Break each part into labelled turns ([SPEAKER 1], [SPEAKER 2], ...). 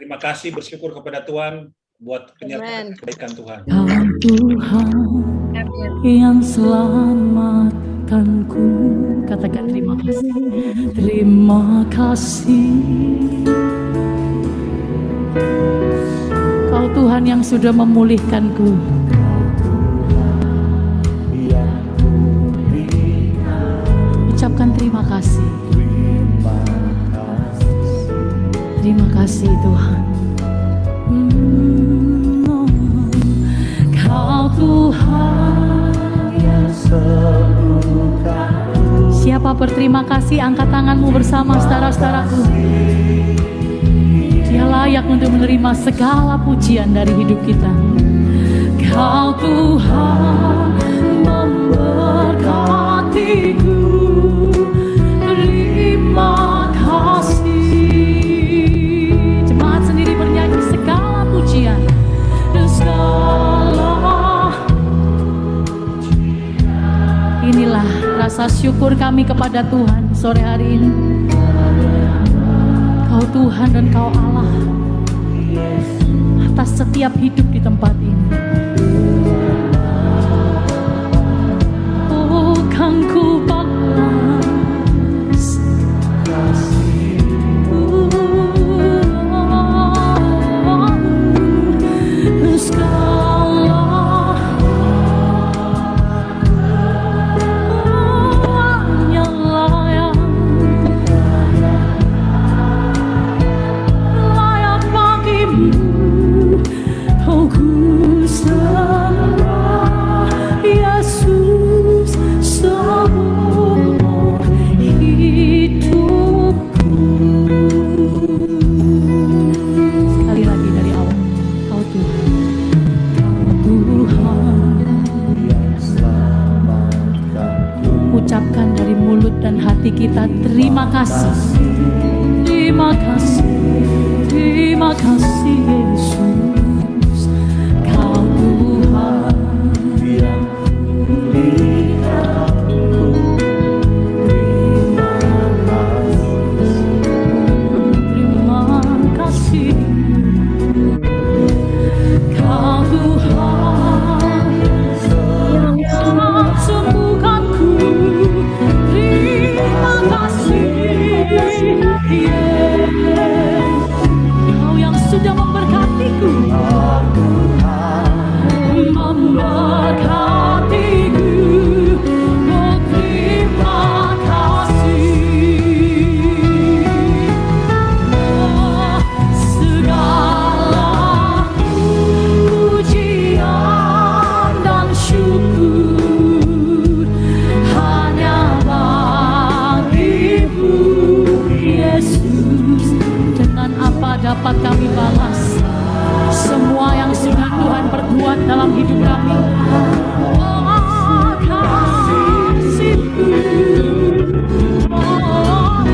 [SPEAKER 1] Terima kasih, bersyukur kepada Tuhan buat penyertaan kebaikan Tuhan.
[SPEAKER 2] Tuhan yang selamatkanku, katakan terima kasih. Terima kasih. Kau Tuhan yang sudah memulihkanku. Ucapkan terima kasih. Terima kasih Tuhan. Kau Tuhan yang sembuhkanku. Siapa berterima kasih, angkat tanganmu bersama saudara-saudaraku. Dia layak untuk menerima segala pujian dari hidup kita. Kau Tuhan memberkatiku. Terima kasih. Jemaat sendiri bernyanyi segala pujian dan segala. Inilah rasa syukur kami kepada Tuhan sore hari ini. Kau Tuhan dan Kau Allah atas setiap hidup di tempat ini. Oh, kan ku balas segala hanya layak bagimu. Oh, ku sembah Yesus seumur hidupku. Sekali lagi dari awal. Kau Tuhan, Kau Tuhan yang selamatkanku. Ucapkan dari mulut dan hati kita terima kasih. Terima kasih. Terima kasih Yesus. Kau Tuhan yang memulihkanku. Terima kasih. Kau Tuhan yang sembuhkanku. Terima kasih. Kau yang sudah memberkatiku. Memberkatiku. Oh, terima kasih. Oh, segala pujian dan syukur hanya bagimu Yesus. Dengan apa dapat kami balas semua yang sudah Tuhan perbuat dalam hidup kami? Oh, kasih-Mu. Oh,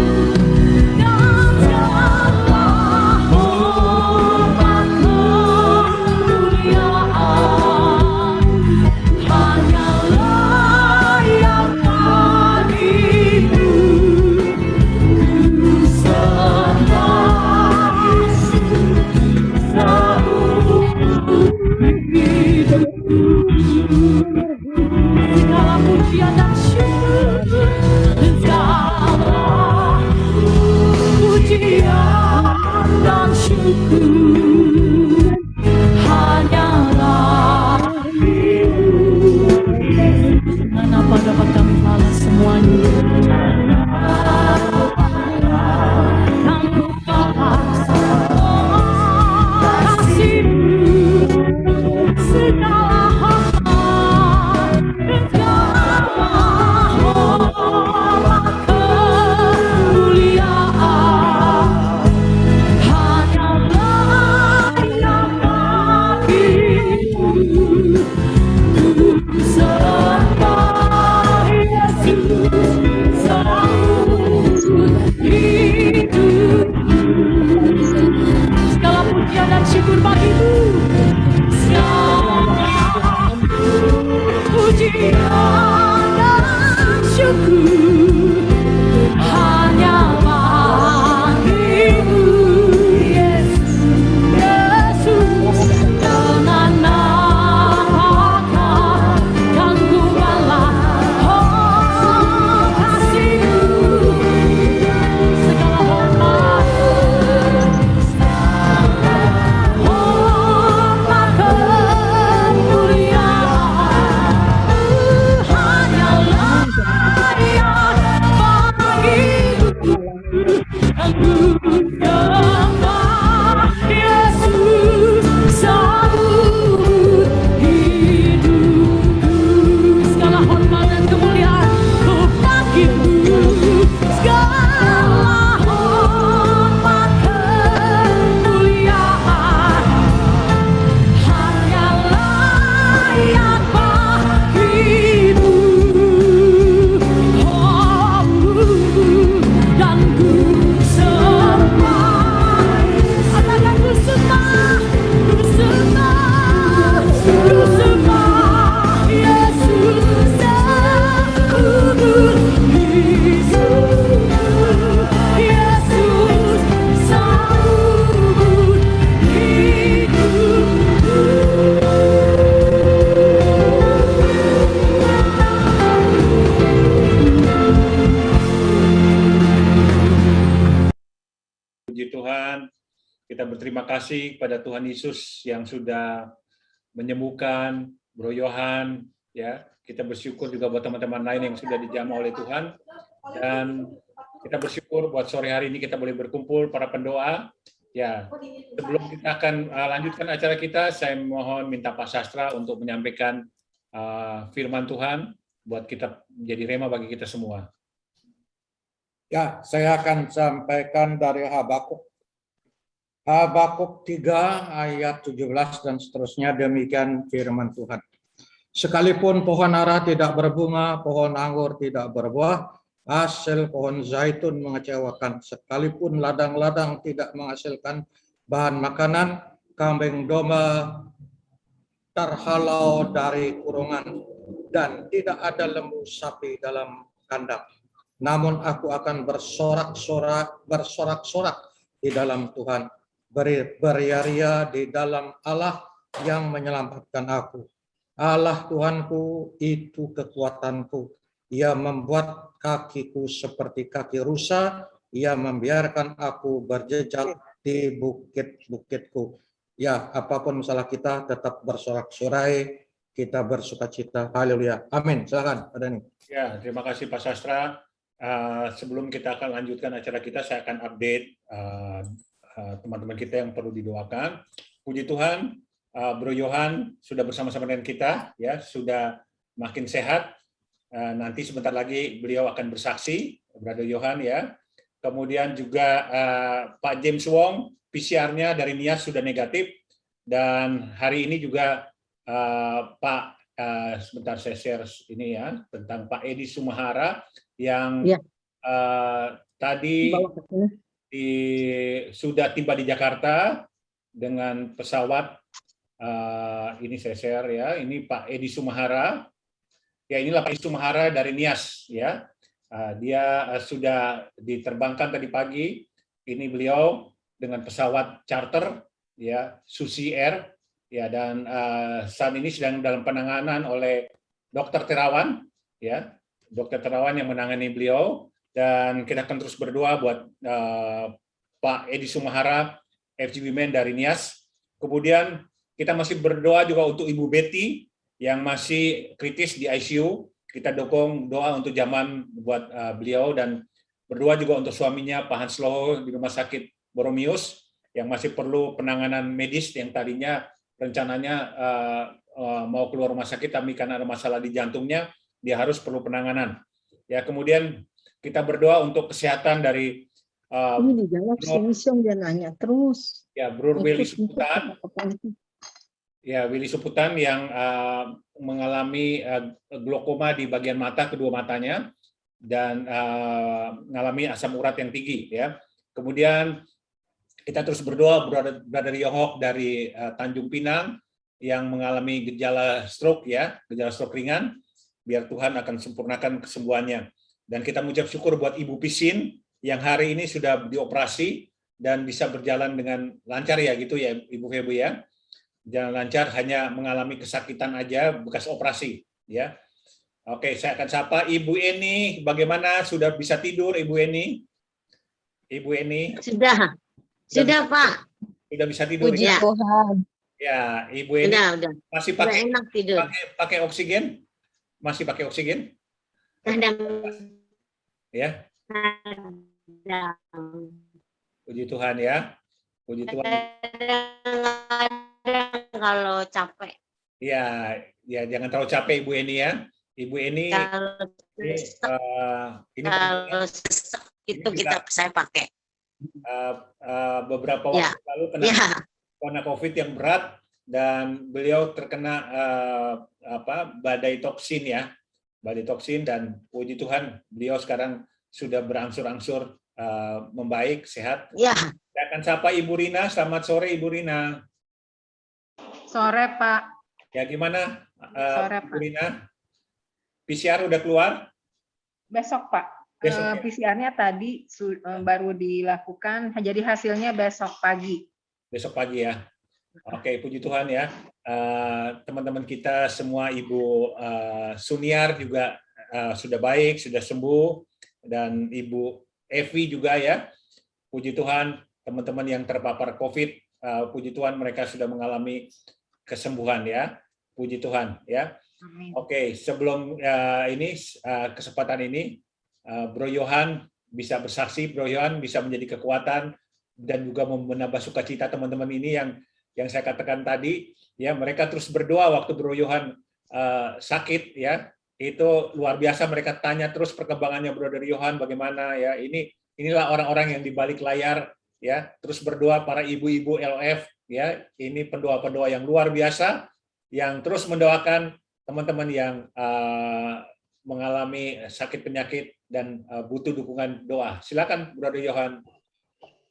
[SPEAKER 2] dan segala hormat kemuliaan hanya layak bagimu. Ku sembah seumur hidupku.
[SPEAKER 1] kasih kepada Tuhan Yesus yang sudah menyembuhkan Bro Yohan, ya. Kita bersyukur juga buat teman-teman lain yang sudah dijamah oleh Tuhan, dan kita bersyukur buat sore hari ini kita boleh berkumpul para pendoa. Ya, sebelum kita akan lanjutkan acara kita, saya mohon minta Pak Sastra untuk menyampaikan firman Tuhan buat kita menjadi rema bagi kita semua.
[SPEAKER 3] Ya, saya akan sampaikan dari Habakuk. Habakuk 3 ayat 17 dan seterusnya, demikian firman Tuhan. Sekalipun pohon ara tidak berbunga, pohon anggur tidak berbuah, hasil pohon zaitun mengecewakan. Sekalipun ladang-ladang tidak menghasilkan bahan makanan, kambing domba terhalau dari kurungan, dan tidak ada lembu sapi dalam kandang. Namun aku akan bersorak-sorak di dalam Tuhan, beria-ria di dalam Allah yang menyelamatkan aku. Allah Tuhanku itu kekuatanku. Ia membuat kakiku seperti kaki rusa. Ia membiarkan aku berjejak di bukit-bukitku. Ya, apapun masalah kita tetap bersorak-sorai, kita bersukacita. Haleluya. Amin. Silakan, Pak Dhani.
[SPEAKER 1] Ya, terima kasih Pak Sastra. Sebelum kita akan lanjutkan acara kita, saya akan update teman-teman kita yang perlu didoakan. Puji Tuhan, Bro Yohan sudah bersama-sama dengan kita, ya, sudah makin sehat. Nanti sebentar lagi beliau akan bersaksi, Brother Yohan, ya. Kemudian juga Pak James Wong, PCR-nya dari Nias sudah negatif, dan hari ini juga sebentar saya share ini ya, tentang Pak Edi Sumahara yang tadi sudah tiba di Jakarta dengan pesawat. Ini saya share ya, ini Pak Edi Sumahara. Ya, inilah Pak Edi Sumahara dari Nias, ya. Dia sudah diterbangkan tadi pagi. Ini beliau dengan pesawat charter, ya, Susi Air, ya, dan saat ini sedang dalam penanganan oleh Dokter Terawan, ya, Dokter Terawan yang menangani beliau, dan kita akan terus berdoa buat Pak Edi Sumahara, FGB Men dari Nias. Kemudian kita masih berdoa juga untuk Ibu Betty yang masih kritis di ICU. Kita dukung doa untuk zaman buat beliau, dan berdoa juga untuk suaminya Pak Hans Loho di Rumah Sakit Boromius yang masih perlu penanganan medis, yang tadinya rencananya mau keluar rumah sakit, tapi karena ada masalah di jantungnya, dia harus perlu penanganan. Ya, kemudian kita berdoa untuk kesehatan dari
[SPEAKER 4] ini dijawab langsung, dia nanya terus.
[SPEAKER 1] Ya, Bro Willy Suputan. Ya, Willy Suputan yang mengalami glaukoma di bagian mata, kedua matanya, dan mengalami asam urat yang tinggi, ya. Kemudian kita terus berdoa Brother Yohok dari Tanjung Pinang yang mengalami gejala stroke, ya, gejala stroke ringan. Biar Tuhan akan sempurnakan kesembuhannya. Dan kita mengucap syukur buat Ibu Pisin yang hari ini sudah dioperasi dan bisa berjalan dengan lancar, ya, gitu ya, Ibu Febu, ya. Jalan lancar, hanya mengalami kesakitan aja bekas operasi, ya. Oke, saya akan sapa Ibu Eni. Bagaimana, sudah bisa tidur Ibu Eni? Ibu Eni?
[SPEAKER 4] Sudah Pak.
[SPEAKER 1] Sudah bisa tidur,
[SPEAKER 4] Puji
[SPEAKER 1] ya?
[SPEAKER 4] Tuhan.
[SPEAKER 1] Ya, Ibu Eni
[SPEAKER 4] Udah.
[SPEAKER 1] masih pakai
[SPEAKER 4] enak tidur.
[SPEAKER 1] pakai oksigen? Masih pakai oksigen?
[SPEAKER 4] Kadang.
[SPEAKER 1] Ya. Puji Tuhan, ya. Puji Tuhan.
[SPEAKER 4] Kalau capek.
[SPEAKER 1] Ya, jangan terlalu capek Ibu Eni, ya. Ibu Eni
[SPEAKER 4] kalau itu saya pakai.
[SPEAKER 1] Beberapa waktu lalu kena COVID yang berat, dan beliau terkena badai toksin, ya. Badai toksin, dan puji Tuhan beliau sekarang sudah berangsur-angsur membaik, sehat.
[SPEAKER 4] Ya.
[SPEAKER 1] Saya akan sapa Ibu Rina. Selamat sore Ibu Rina.
[SPEAKER 5] Sore Pak.
[SPEAKER 1] Ya, gimana
[SPEAKER 5] Sore,
[SPEAKER 1] Ibu Rina? PCR udah keluar?
[SPEAKER 5] Besok Pak.
[SPEAKER 1] Besok, ya?
[SPEAKER 5] PCR-nya tadi baru dilakukan, jadi hasilnya besok pagi.
[SPEAKER 1] Besok pagi, ya. Oke, puji Tuhan, ya. Teman-teman kita semua, Ibu Suniar juga sudah baik, sudah sembuh, dan Ibu Evi juga, ya. Puji Tuhan, teman-teman yang terpapar COVID puji Tuhan mereka sudah mengalami kesembuhan ya. Puji Tuhan ya.
[SPEAKER 5] Amin.
[SPEAKER 1] Oke, sebelum kesempatan ini, Bro Yohan bisa bersaksi, Bro Yohan bisa menjadi kekuatan dan juga menambah sukacita teman-teman ini yang saya katakan tadi, ya mereka terus berdoa waktu Bro Yohan sakit ya, itu luar biasa, mereka tanya terus perkembangannya Brother Yohan bagaimana ya. Inilah orang-orang yang di balik layar ya, terus berdoa, para ibu-ibu LF ya, ini pendoa-pendoa yang luar biasa yang terus mendoakan teman-teman yang mengalami sakit penyakit dan butuh dukungan doa. Silakan Brother Yohan.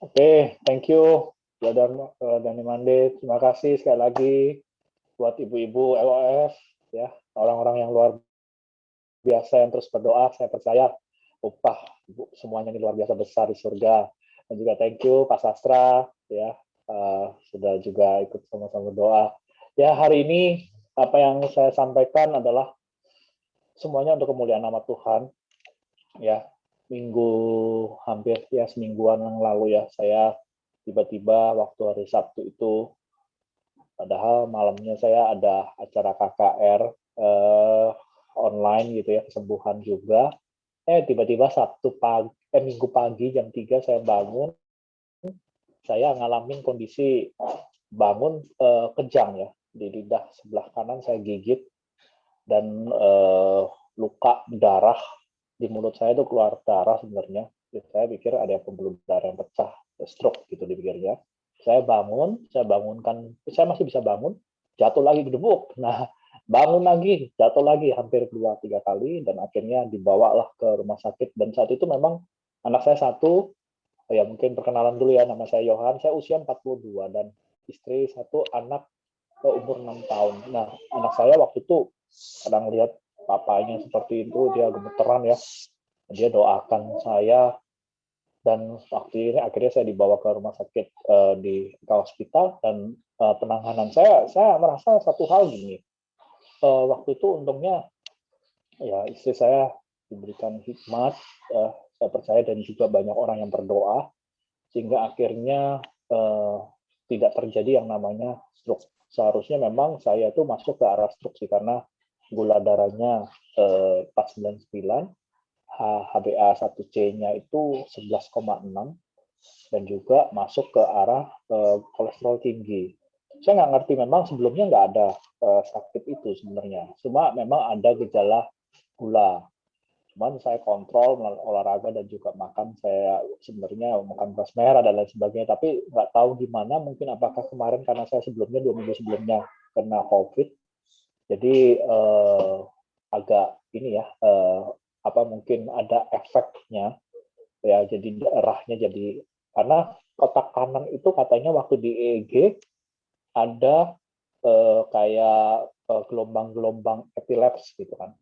[SPEAKER 6] Oke, thank you Brother Dani Mande. Terima kasih sekali lagi buat ibu-ibu LOF ya, orang-orang yang luar biasa yang terus berdoa. Saya percaya upah semuanya ini luar biasa besar di surga. Dan juga thank you Pak Sastra ya, sudah juga ikut sama-sama berdoa. Ya, hari ini apa yang saya sampaikan adalah semuanya untuk kemuliaan nama Tuhan. Ya, hampir semingguan yang lalu ya, saya tiba-tiba waktu hari Sabtu itu, padahal malamnya saya ada acara KKR online gitu ya, kesembuhan juga. Tiba-tiba Minggu pagi jam 3 saya bangun, saya ngalamin kondisi bangun kejang ya, di lidah sebelah kanan saya gigit dan luka darah di mulut saya itu keluar darah sebenarnya. Jadi saya pikir ada pembuluh darah yang pecah, stroke gitu dipikirnya. Saya bangunkan, saya masih bisa bangun, jatuh lagi gedebuk. Nah, bangun lagi, jatuh lagi hampir 2-3 kali dan akhirnya dibawalah ke rumah sakit. Dan saat itu memang anak saya satu, ya mungkin perkenalan dulu ya, nama saya Yohan, saya usia 42 dan istri satu, anak umur 6 tahun. Nah, anak saya waktu itu kadang lihat papanya seperti itu, dia gemeteran ya. Dia doakan saya, dan waktu ini akhirnya saya dibawa ke rumah sakit di hospital, dan penanganan saya merasa satu hal gini. Waktu itu untungnya ya istri saya diberikan hikmat, saya percaya, dan juga banyak orang yang berdoa, sehingga akhirnya tidak terjadi yang namanya stroke. Seharusnya memang saya tuh masuk ke arah stroke sih, karena gula darahnya 499, HbA1c-nya itu 11,6, dan juga masuk ke arah kolesterol tinggi. Saya nggak ngerti, memang sebelumnya nggak ada sakit itu sebenarnya, cuma memang ada gejala gula. Cuman saya kontrol melalui olahraga dan juga makan, saya sebenarnya makan beras merah dan lain sebagainya, tapi nggak tahu gimana, mungkin apakah kemarin karena saya sebelumnya 2 minggu sebelumnya kena COVID, jadi agak ini ya, mungkin ada efeknya ya, jadi darahnya jadi, karena otak kanan itu katanya waktu di EEG ada kayak gelombang-gelombang epilepsi gitu kan,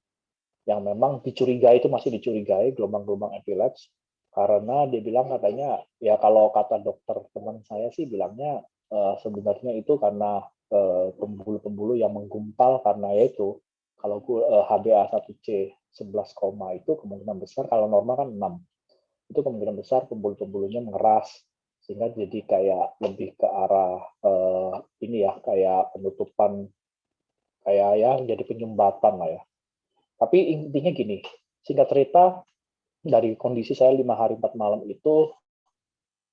[SPEAKER 6] yang memang dicurigai, itu masih dicurigai gelombang-gelombang epilepsi, karena dia bilang katanya, ya kalau kata dokter teman saya sih bilangnya sebenarnya itu karena pembuluh-pembuluh yang menggumpal, karena yaitu kalau HbA1c 11, itu kemungkinan besar, kalau normal kan 6, itu kemungkinan besar pembuluh-pembuluhnya mengeras, sehingga jadi kayak lebih ke arah ini ya, kayak penutupan, kayak ya jadi penyumbatan lah ya. Tapi intinya gini, singkat cerita, dari kondisi saya 5 hari 4 malam itu,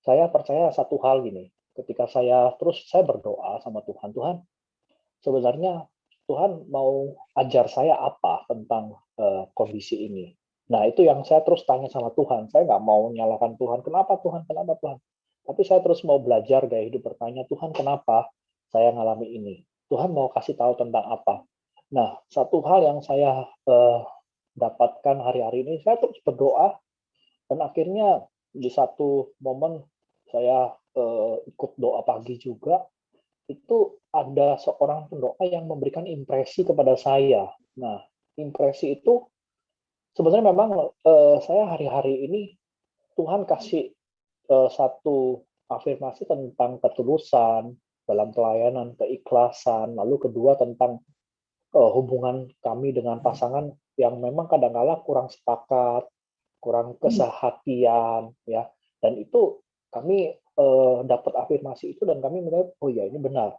[SPEAKER 6] saya percaya satu hal gini, ketika saya berdoa sama Tuhan, Tuhan, sebenarnya Tuhan mau ajar saya apa tentang kondisi ini. Nah, itu yang saya terus tanya sama Tuhan. Saya nggak mau nyalakan Tuhan, kenapa Tuhan, kenapa Tuhan. Tapi saya terus mau belajar gaya hidup, bertanya, Tuhan kenapa saya ngalami ini? Tuhan mau kasih tahu tentang apa? Nah, satu hal yang saya dapatkan hari-hari ini, saya terus berdoa, dan akhirnya di satu momen saya ikut doa pagi juga, itu ada seorang pendoa yang memberikan impresi kepada saya. Nah, impresi itu sebenarnya memang saya hari-hari ini Tuhan kasih satu afirmasi tentang ketulusan dalam pelayanan, keikhlasan, lalu kedua tentang hubungan kami dengan pasangan yang memang kadang-kala kurang sepakat, kurang kesehatian, ya, dan itu kami dapat afirmasi itu dan kami melihat, oh ya ini benar.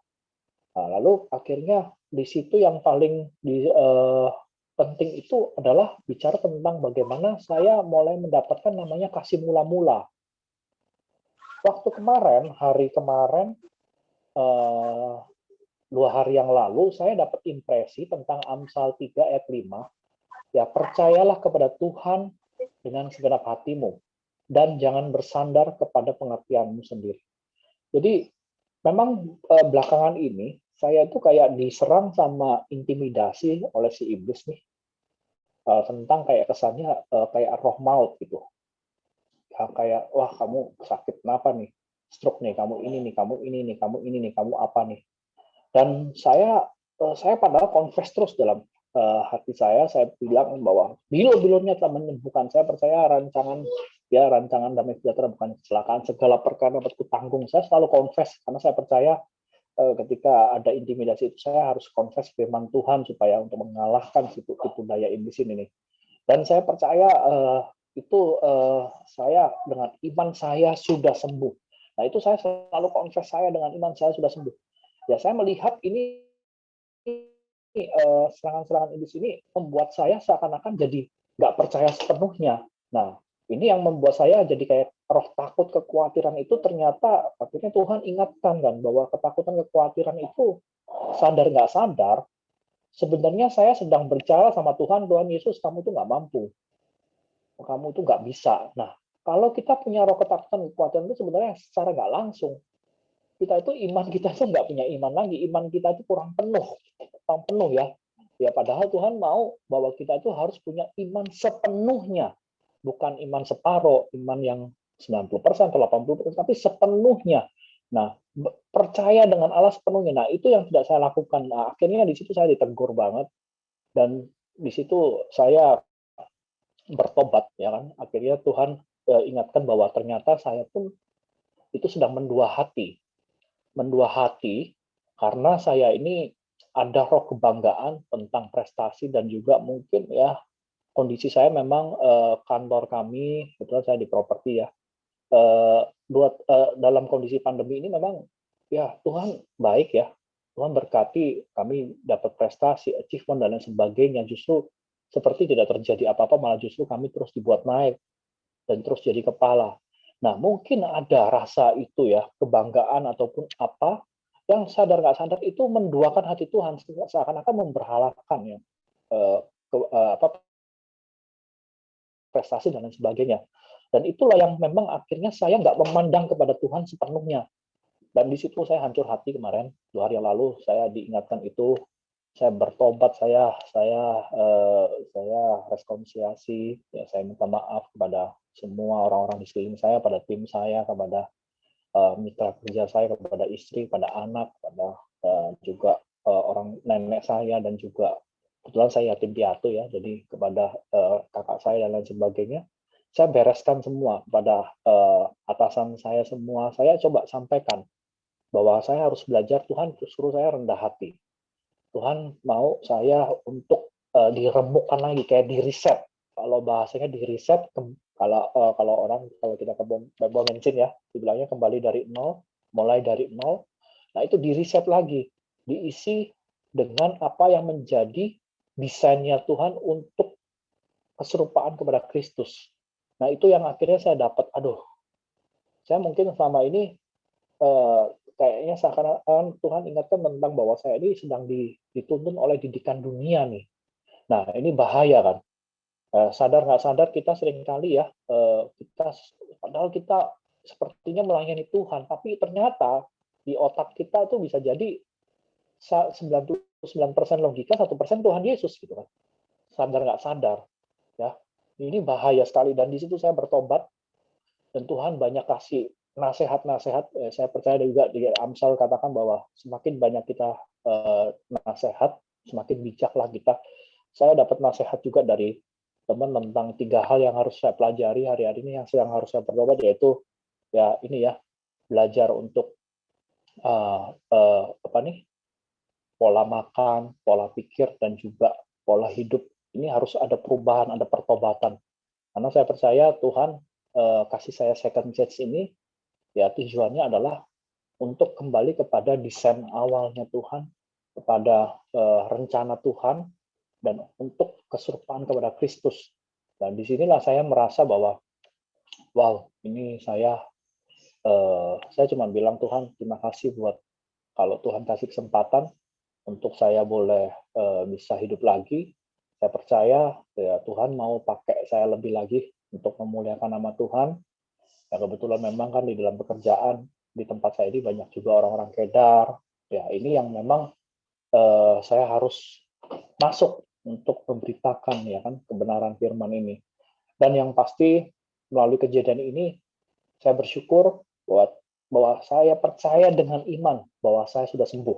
[SPEAKER 6] Nah, lalu akhirnya di situ yang paling penting itu adalah bicara tentang bagaimana saya mulai mendapatkan namanya kasih mula-mula. Waktu kemarin, hari kemarin, 2 hari yang lalu, saya dapat impresi tentang Amsal 3 ayat 5. Ya, percayalah kepada Tuhan dengan segenap hatimu, dan jangan bersandar kepada pengertianmu sendiri. Jadi, memang belakangan ini, saya itu kayak diserang sama intimidasi oleh si iblis nih, tentang kayak kesannya kayak roh maut gitu. Kayak, wah kamu sakit kenapa nih? Stroke nih, kamu ini nih, kamu ini nih, kamu ini nih, kamu apa nih? Dan saya padahal confess terus dalam hati saya bilang bahwa bilo-bilonya telah menyembuhkan. Saya percaya rancangan damai sejahtera bukan kecelakaan, segala perkara dapat kutanggung. Saya selalu confess karena saya percaya ketika ada intimidasi itu saya harus confess firman Tuhan supaya untuk mengalahkan itu daya iblis ini nih. Dan saya percaya saya dengan iman saya sudah sembuh. Nah itu saya selalu confess saya dengan iman saya sudah sembuh. Ya saya melihat ini serangan-serangan iblis ini membuat saya seakan-akan jadi nggak percaya sepenuhnya. Nah ini yang membuat saya jadi kayak roh takut kekhawatiran itu ternyata akhirnya Tuhan ingatkan kan bahwa ketakutan kekhawatiran itu sadar nggak sadar sebenarnya saya sedang berbicara sama Tuhan Yesus kamu tuh nggak mampu. Kamu itu nggak bisa. Nah, kalau kita punya roh ketakutan, kekhawatiran itu sebenarnya secara nggak langsung, kita itu iman kita itu nggak punya iman lagi. Iman kita itu kurang penuh ya. Ya padahal Tuhan mau bahwa kita itu harus punya iman sepenuhnya, bukan iman separuh, iman yang 90% atau 80%, tapi sepenuhnya. Nah, percaya dengan Allah sepenuhnya. Nah, itu yang tidak saya lakukan. Nah, akhirnya di situ saya ditegur banget, dan di situ saya bertobat ya kan, akhirnya Tuhan ingatkan bahwa ternyata saya pun itu sedang mendua hati karena saya ini ada roh kebanggaan tentang prestasi dan juga mungkin ya kondisi saya memang kantor kami kebetulan saya di properti ya dalam kondisi pandemi ini memang ya Tuhan baik ya, Tuhan berkati kami dapat prestasi, achievement dan lain sebagainya, justru seperti tidak terjadi apa-apa, malah justru kami terus dibuat naik dan terus jadi kepala. Nah, mungkin ada rasa itu ya, kebanggaan ataupun apa, yang sadar nggak sadar itu menduakan hati Tuhan, seakan-akan memberhalakan ya, prestasi dan lain sebagainya. Dan itulah yang memang akhirnya saya nggak memandang kepada Tuhan sepenuhnya. Dan di situ saya hancur hati kemarin, 2 hari yang lalu saya diingatkan itu, saya bertobat, saya rekonsiliasi, ya saya minta maaf kepada semua orang-orang di sekeliling saya, pada tim saya, kepada mitra kerja saya, kepada istri, kepada anak, kepada juga orang nenek saya, dan juga kebetulan saya yatim piatu ya, jadi kepada kakak saya dan lain sebagainya, saya bereskan semua kepada atasan saya semua. Saya coba sampaikan bahwa saya harus belajar, Tuhan suruh saya rendah hati. Tuhan mau saya untuk diremukkan lagi, kayak di reset. Kalau bahasanya di reset, kalau kita ke bom bensin ya, dibilangnya kembali dari nol, mulai dari nol. Nah itu di reset lagi, diisi dengan apa yang menjadi desainnya Tuhan untuk keserupaan kepada Kristus. Nah itu yang akhirnya saya dapat, saya mungkin selama ini kayaknya seakan-akan Tuhan ingatkan tentang bahwa saya ini sedang dituntun oleh didikan dunia nih. Nah ini bahaya kan. Sadar nggak sadar kita seringkali ya, padahal kita sepertinya melayani Tuhan, tapi ternyata di otak kita itu bisa jadi 99% logika, 1% Tuhan Yesus gitu kan. Sadar nggak sadar ya. Ini bahaya sekali, dan di situ saya bertobat dan Tuhan banyak kasih nasihat-nasihat. Saya percaya juga di Amsal katakan bahwa semakin banyak kita nasihat, semakin bijaklah kita. Saya dapat nasihat juga dari teman tentang 3 hal yang harus saya pelajari hari-hari ini, yang sedang harus saya bertobat, yaitu ya ini ya, belajar untuk pola makan, pola pikir, dan juga pola hidup. Ini harus ada perubahan, ada pertobatan. Karena saya percaya Tuhan kasih saya second chance ini ya tujuannya adalah untuk kembali kepada desain awalnya Tuhan, kepada rencana Tuhan, dan untuk keserupaan kepada Kristus. Dan disinilah saya merasa bahwa, wow, ini saya cuma bilang, Tuhan, terima kasih buat kalau Tuhan kasih kesempatan untuk saya boleh bisa hidup lagi. Saya percaya ya Tuhan mau pakai saya lebih lagi untuk memuliakan nama Tuhan. Ya kebetulan memang kan di dalam pekerjaan di tempat saya ini banyak juga orang-orang kedar. Ya ini yang memang saya harus masuk untuk memberitakan ya kan kebenaran firman ini. Dan yang pasti melalui kejadian ini saya bersyukur bahwa saya percaya dengan iman bahwa saya sudah sembuh.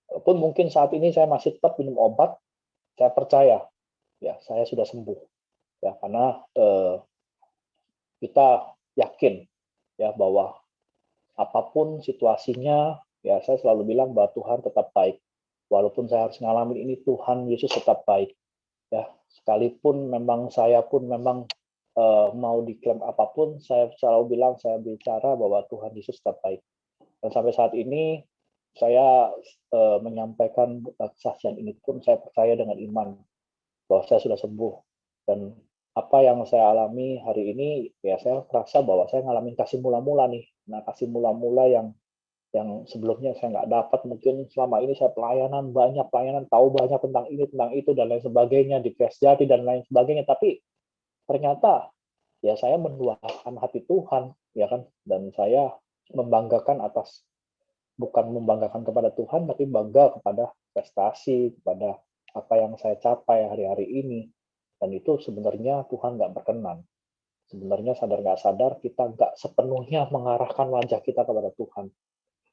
[SPEAKER 6] Walaupun mungkin saat ini saya masih tetap minum obat, saya percaya ya saya sudah sembuh. Ya karena kita yakin ya bahwa apapun situasinya, ya saya selalu bilang bahwa Tuhan tetap baik. Walaupun saya harus ngalamin ini, Tuhan Yesus tetap baik. Ya, sekalipun memang saya pun memang mau diklaim apapun, saya selalu bilang, saya bicara bahwa Tuhan Yesus tetap baik. Dan sampai saat ini, saya menyampaikan kesaksian ini pun saya percaya dengan iman bahwa saya sudah sembuh. Dan apa yang saya alami hari ini, ya saya merasa bahwa saya ngalamin kasih mula-mula nih. Nah, kasih mula-mula yang sebelumnya saya nggak dapat, mungkin selama ini saya banyak pelayanan, tahu banyak tentang ini, tentang itu, dan lain sebagainya, di Krisjati dan lain sebagainya, tapi ternyata ya saya menduakan hati Tuhan, ya kan, dan saya membanggakan bukan membanggakan kepada Tuhan, tapi bangga kepada prestasi, kepada apa yang saya capai hari-hari ini, dan itu sebenarnya Tuhan nggak berkenan. Sebenarnya sadar nggak sadar kita nggak sepenuhnya mengarahkan wajah kita kepada Tuhan.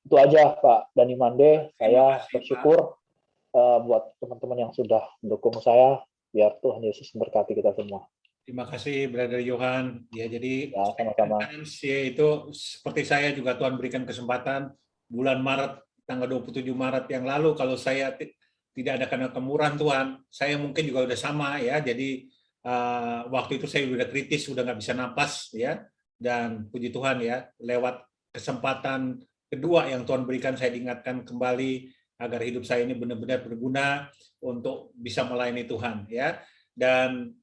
[SPEAKER 6] Itu aja Pak Dani Mande, saya bersyukur buat teman-teman yang sudah mendukung saya, biar Tuhan Yesus memberkati kita semua.
[SPEAKER 1] Terima kasih Brother Johan. Ya jadi
[SPEAKER 6] ya, sama-sama.
[SPEAKER 1] Itu seperti saya juga Tuhan berikan kesempatan bulan Maret, tanggal 27 Maret yang lalu, kalau saya tidak ada karena kemurahan Tuhan, saya mungkin juga udah sama ya. Jadi waktu itu saya udah kritis, udah nggak bisa napas ya. Dan puji Tuhan ya, lewat kesempatan kedua yang Tuhan berikan, saya diingatkan kembali agar hidup saya ini benar-benar berguna untuk bisa melayani Tuhan ya. Dan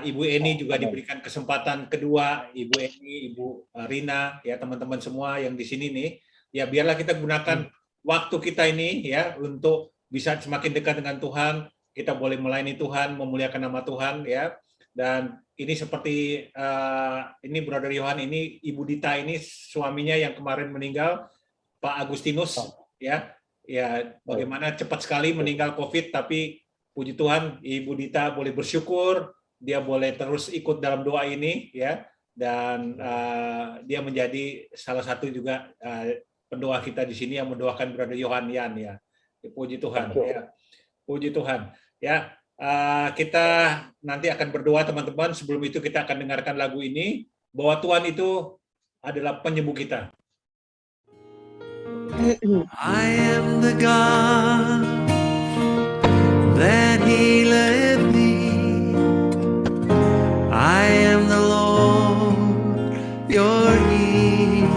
[SPEAKER 1] Ibu Eni juga diberikan kesempatan kedua, Ibu Eni, Ibu Rina, ya teman-teman semua yang di sini nih, ya biarlah kita gunakan waktu kita ini ya untuk bisa semakin dekat dengan Tuhan. Kita boleh melayani Tuhan, memuliakan nama Tuhan ya. Dan ini seperti ini Brother Johan ini, Ibu Dita ini suaminya yang kemarin meninggal, Pak Agustinus ya. Ya bagaimana cepat sekali meninggal COVID, tapi puji Tuhan Ibu Dita boleh bersyukur, dia boleh terus ikut dalam doa ini ya, dan dia menjadi salah satu juga pendoa kita di sini yang mendoakan Brother Johan Yan ya. Puji Tuhan ya. Puji Tuhan ya. Kita nanti akan berdoa teman-teman. Sebelum itu kita akan dengarkan lagu ini, bahwa Tuhan itu adalah penyembuh kita.
[SPEAKER 7] I am the God that healeth thee. I am the Lord, your healer.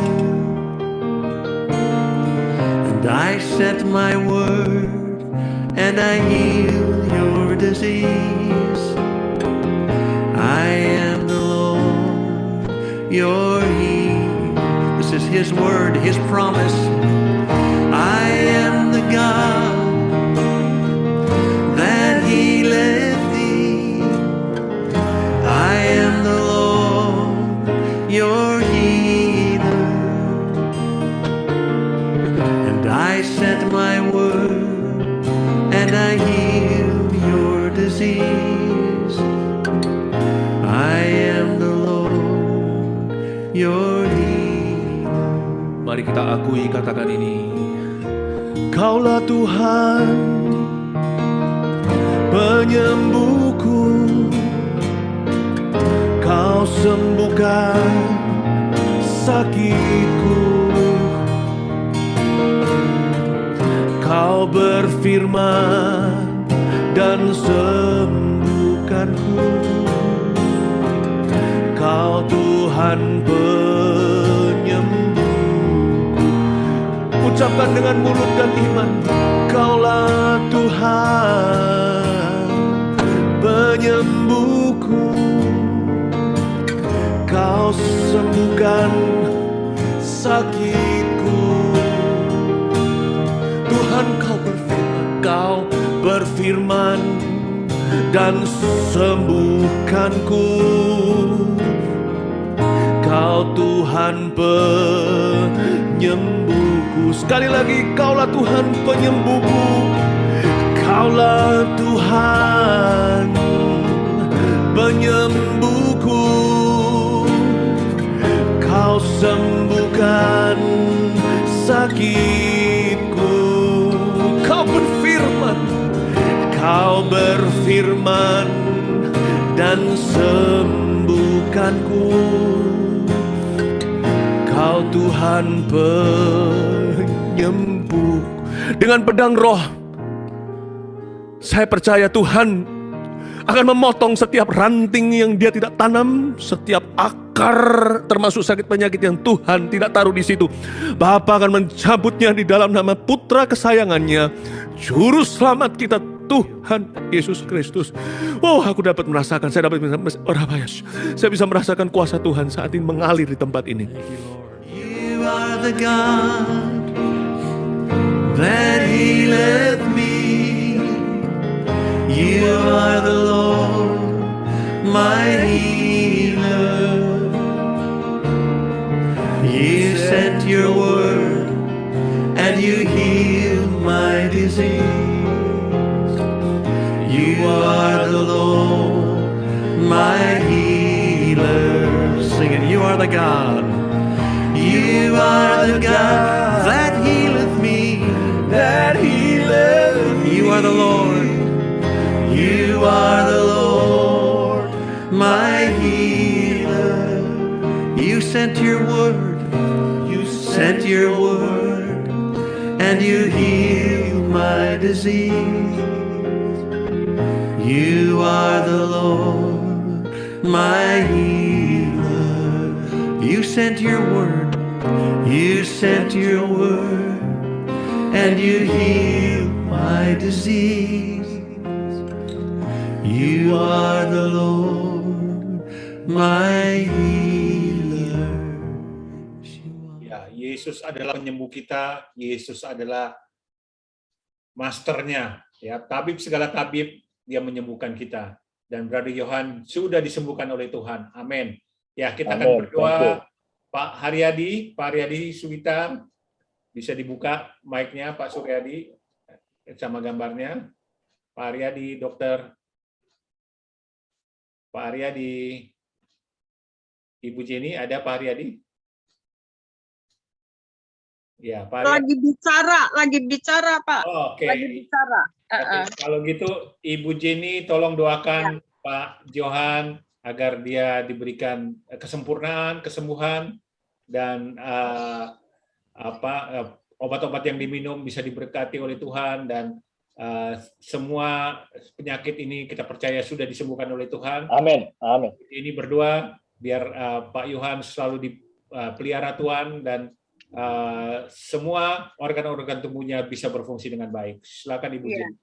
[SPEAKER 7] And I sent my word, and I heal your disease. I am the Lord, your healer. This is His word, His promise. I am the God that healeth thee. I am the Lord, your healer. And I sent my word, and I heal your disease. I am the Lord, your healer.
[SPEAKER 8] Mari kita akui, katakan ini. Kaulah Tuhan, penyembuhku. Kau sembuhkan sakitku. Kau berfirman dan sembuhkanku. Kau Tuhan penyembuh. ucapkan dengan mulut dan iman, Kaulah Tuhan penyembuhku. Kau sembuhkan sakitku. Tuhan, Kau berfirman dan sembuhkanku. Kau Tuhan penyembuhku. Sekali lagi, Kaulah Tuhan penyembuhku. Kaulah Tuhan penyembuhku. Kau sembuhkan sakitku. Kau berfirman dan sembuhkanku. Kau Tuhan penyembuh. Dengan pedang Roh, saya percaya Tuhan akan memotong setiap ranting yang Dia tidak tanam, setiap akar termasuk sakit penyakit yang Tuhan tidak taruh di situ. Bapa akan mencabutnya di dalam nama Putra kesayangannya, Juru Selamat kita, Tuhan Yesus Kristus. Oh, aku dapat merasakan, saya bisa merasakan kuasa Tuhan saat ini mengalir di tempat ini.
[SPEAKER 7] You are the God that healeth me. You are the Lord, my healer. You sent your word and you healed my disease. You are the Lord, my healer. Sing it. You are the God. You are the God that healeth me. That healeth me. You are the Lord. You are the Lord, my healer. You sent your word. You sent your word, and you healed my disease. You are the Lord, my healer. You sent your word. You sent your word, and you healed my disease. You are the Lord, my healer.
[SPEAKER 1] Ya, Yesus adalah penyembuh kita. Yesus adalah masternya. Ya, tabib segala tabib, Dia menyembuhkan kita. Dan Brother Johan sudah disembuhkan oleh Tuhan. Amin. Ya, kita akan berdoa. Pak Haryadi Suwita, bisa dibuka mic-nya Pak Suryadi sama gambarnya. Pak Haryadi, dokter. Pak Haryadi. Ibu Jenny, ada Pak Haryadi? Ya, Pak Haryadi.
[SPEAKER 4] Lagi bicara, Pak.
[SPEAKER 1] Oh, oke.
[SPEAKER 4] Lagi bicara.
[SPEAKER 1] Oke, kalau gitu Ibu Jenny tolong doakan Pak Johan agar dia diberikan kesempurnaan, kesembuhan, dan obat-obat yang diminum bisa diberkati oleh Tuhan, dan semua penyakit ini kita percaya sudah disembuhkan oleh Tuhan.
[SPEAKER 6] Amin. Amin.
[SPEAKER 1] Ini berdoa biar Pak Johan selalu dipelihara Tuhan, dan semua organ-organ tubuhnya bisa berfungsi dengan baik. Silakan Ibu Jenny.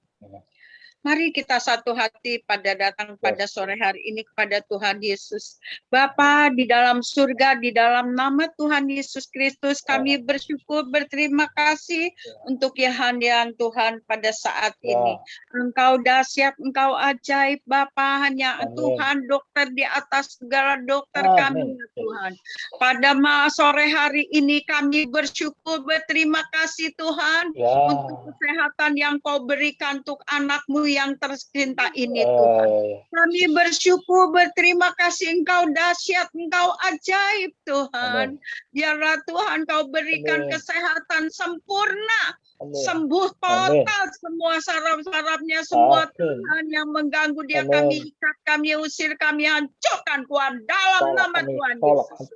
[SPEAKER 4] Mari kita satu hati datang pada sore hari ini kepada Tuhan Yesus. Bapa di dalam surga, di dalam nama Tuhan Yesus Kristus, kami bersyukur, berterima kasih untuk kehadiran Tuhan pada saat ini. Engkau dahsyat, Engkau ajaib, Bapa, hanya Tuhan dokter di atas segala dokter kami, Tuhan. Pada sore hari ini kami bersyukur, berterima kasih Tuhan untuk kesehatan yang Kau berikan untuk anak-Mu yang tercinta ini, Tuhan. Kami bersyukur, berterima kasih, Engkau dahsyat, Engkau ajaib, Tuhan. Biarlah Tuhan Kau berikan kesehatan sempurna, sembuh total semua saraf-sarafnya, semua Tuhan yang mengganggu dia, kami ikat, kami usir, kami hancurkan Tuhan dalam nama Tuhan Yesus.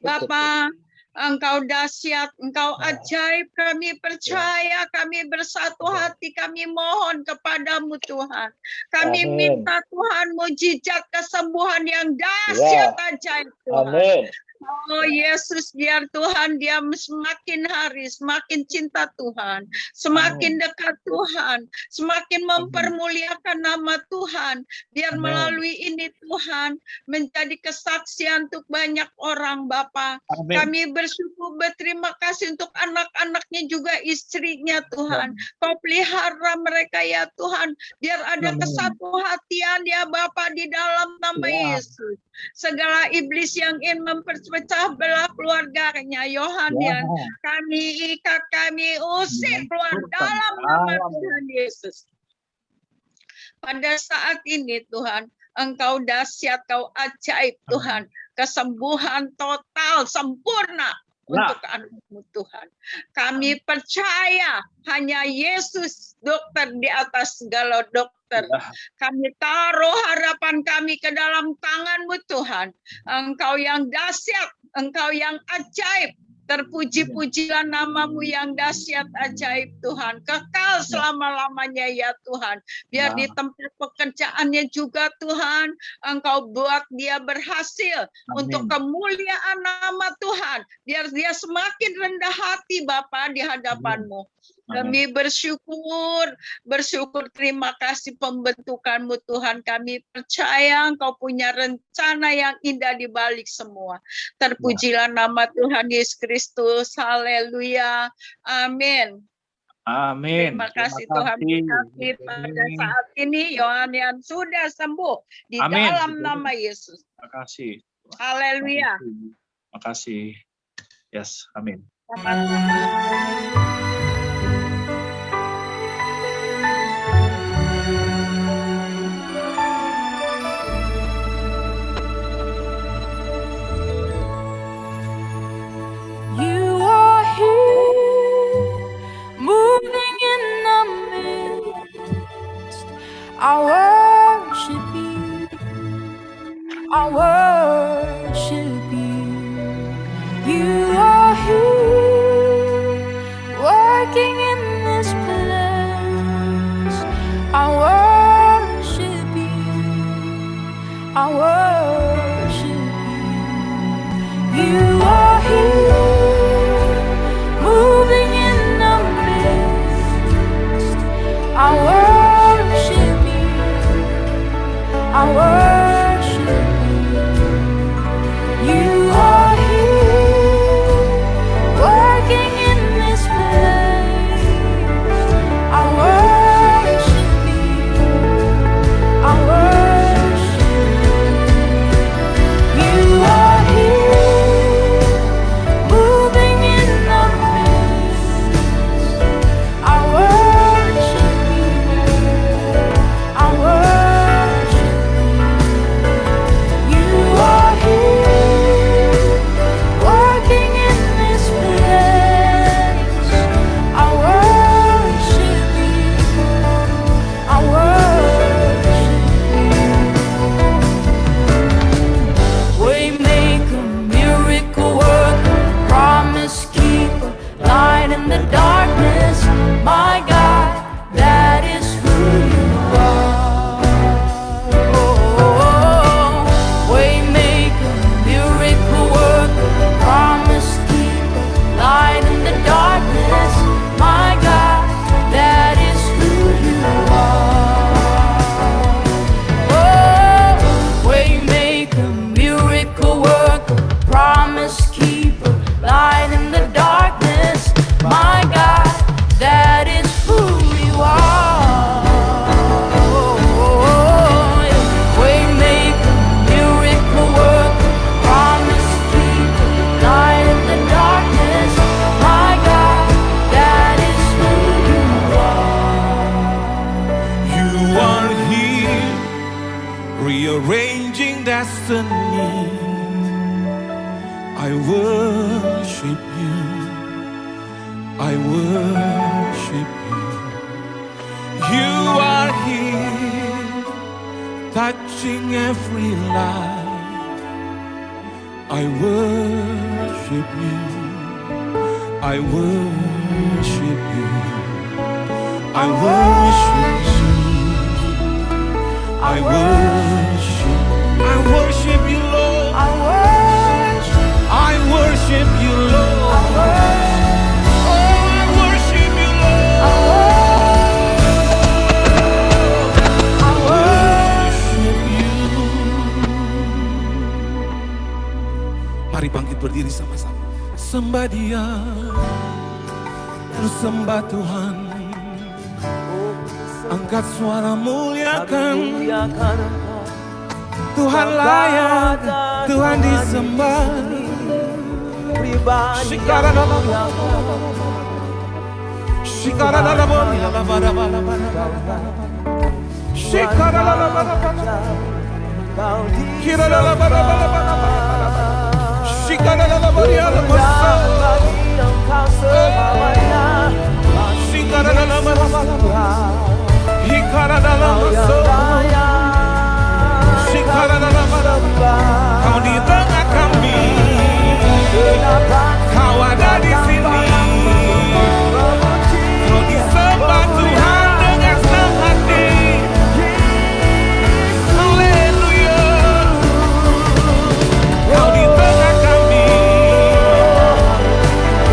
[SPEAKER 4] Bapa, Engkau dahsyat, Engkau ajaib, kami percaya, kami bersatu hati, kami mohon kepadamu Tuhan. Kami minta Tuhan mujizat kesembuhan yang dahsyat ajaib Tuhan. Oh Yesus, biar Tuhan dia semakin hari semakin cinta Tuhan, semakin dekat Tuhan, semakin mempermuliakan nama Tuhan. Biar
[SPEAKER 6] Amin.
[SPEAKER 4] melalui ini Tuhan menjadi kesaksian untuk banyak orang Bapa.
[SPEAKER 6] Amin.
[SPEAKER 4] Kami bersyukur berterima kasih untuk anak-anaknya juga istrinya Tuhan. Kau pelihara mereka ya Tuhan, biar ada
[SPEAKER 6] Amin.
[SPEAKER 4] kesatu hatian ya Bapa di dalam nama
[SPEAKER 6] Ya.
[SPEAKER 4] Yesus. Segala iblis yang ingin memperpecah belah keluarganya Yohanian, kami ikat, kami usir keluar dalam nama Tuhan Yesus. Pada saat ini Tuhan, Engkau dahsyat, Kau ajaib Tuhan, kesembuhan total sempurna untuk anak-Mu Tuhan. Kami percaya hanya Yesus dokter di atas segala dokter. Kami taruh harapan kami ke dalam tangan-Mu Tuhan. Engkau yang dahsyat, Engkau yang ajaib. Terpuji-pujilah nama-Mu yang dahsyat ajaib Tuhan. Kekal selama-lamanya ya Tuhan. Biar di tempat pekerjaannya juga Tuhan, Engkau buat dia berhasil. Untuk kemuliaan nama Tuhan. Biar dia semakin rendah hati Bapa di hadapan-Mu. Kami bersyukur, terima kasih pembentukan-Mu Tuhan. Kami percaya Engkau punya rencana yang indah di balik semua. Terpujilah nama Tuhan Yesus Kristus. Haleluya. Amin.
[SPEAKER 6] Amin.
[SPEAKER 4] Terima kasih Tuhan. Berkati pada saat ini Yohanian sudah sembuh di dalam nama Yesus.
[SPEAKER 6] Terima kasih.
[SPEAKER 4] Haleluya.
[SPEAKER 6] Terima kasih. Yes, amin.
[SPEAKER 2] You are here, moving in the midst. I worship you. I worship you. You are here, working in this place. I worship you. I worship you. You are here, moving in the midst. I worship you. I worship you. You are here, working in this place. I worship you. I worship you. You are here, moving in the midst. I worship you. I worship you. You are here, working in this place. I worship you. I worship you. Waymaker, miracle worker, promise keeper, light in the darkness. My God, that is who you are. Waymaker, miracle worker, promise keeper, light in the darkness. My God, that is who you are. Waymaker, miracle worker, promise keeper, light in the darkness. My God, that is who you are. Waymaker, miracle worker, promise keeper, light in the darkness. My God, that is who you are.
[SPEAKER 7] You are here, rearranging destiny. I worship you. I worship you. You are here, touching every life. I worship you. I worship you. I worship you. I worship you, Lord.
[SPEAKER 2] I worship,
[SPEAKER 7] I
[SPEAKER 8] sembah Dia, bersembah Tuhan. Angkat suara muliakan, Tuhan layak, Tuhan disembah. Shikara Kau di tengah kami, Kau ada di sini. Kau disembah Tuhan dengan senang hati. Haleluya. Kau di tengah kami,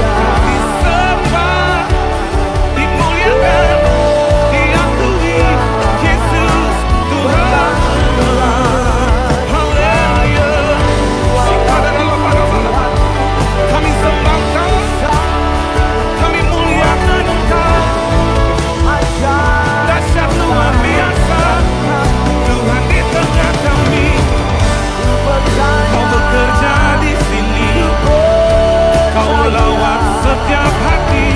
[SPEAKER 8] Kau disembah, dimuliakan, diakui Yesus Tuhan. Haleluya. Kami sembah Engkau, kami muliakan Engkau. Dahsyat luar biasa, Tuhan di tengah kami. Kau bekerja di sini, Kau melawat setiap hati.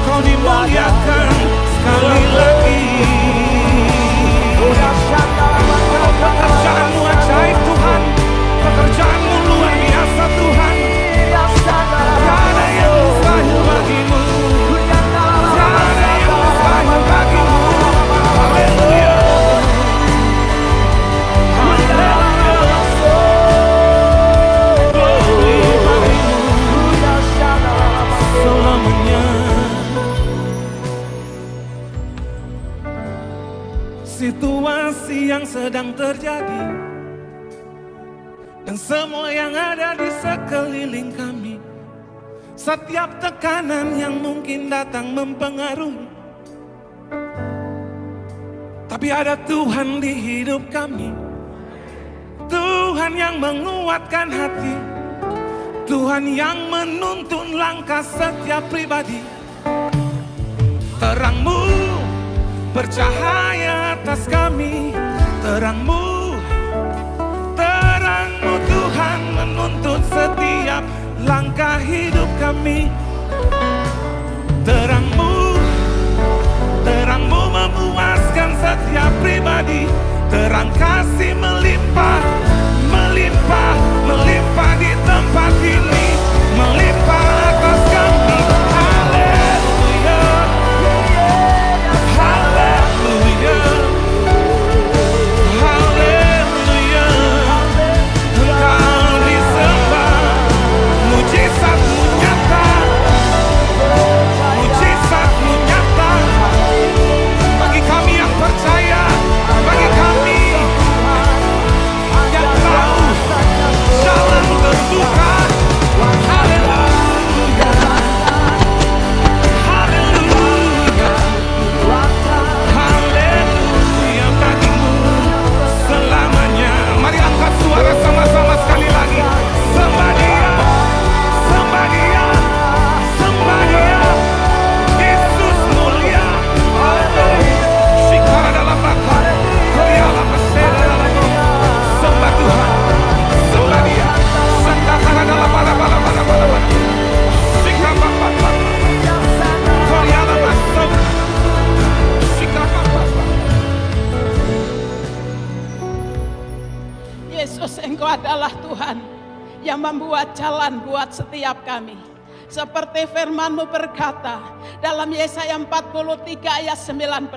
[SPEAKER 8] Kau dimuliakan sekali lagi. Pekerjaanmu ajaib Tuhan, pekerjaanmu luar biasa Tuhan. Tiada yang mustahil bagimu, tiada yang mustahil bagimu. Haleluya, haleluya, glory bagimu selamanya. Situasi yang sedang terjadi dan semua yang ada di sekeliling kami, setiap tekanan yang mungkin datang mempengaruhi, tapi ada Tuhan di hidup kami. Tuhan yang menguatkan hati, Tuhan yang menuntun langkah setiap pribadi. Terang-Mu bercahaya atas kami, terang-Mu, terang-Mu Tuhan menuntun setiap langkah hidup kami. Terang-Mu, terang-Mu memuaskan setiap pribadi. Terang kasih melimpah, melimpah, melimpah di tempat ini, melimpah atas kami. Haleluya, haleluya, haleluya. Engkau disembah, mujizatmu nyata, mujizatmu nyata. Bagi kami yang percaya, bagi kami yang tahu jalan terbuka. Haleluya, haleluya, haleluya bagimu selamanya. Mari angkat suara sama-sama sekali lagi. Sembah Dia, sembah Dia, sembah Dia. Yesus mulia. Shikara dalam bakar, Koryala Masera dalam bakar. Sembah Tuhan, sembah Dia. Sendakara dalam bala-bala-bala-bala. Shikara bakar, Koryala Masera. Shikara bakar.
[SPEAKER 2] Yesus, Engkau adalah Tuhan yang membuat jalan buat setiap kami. Seperti firman-Mu berkata dalam Yesaya 43 ayat 19,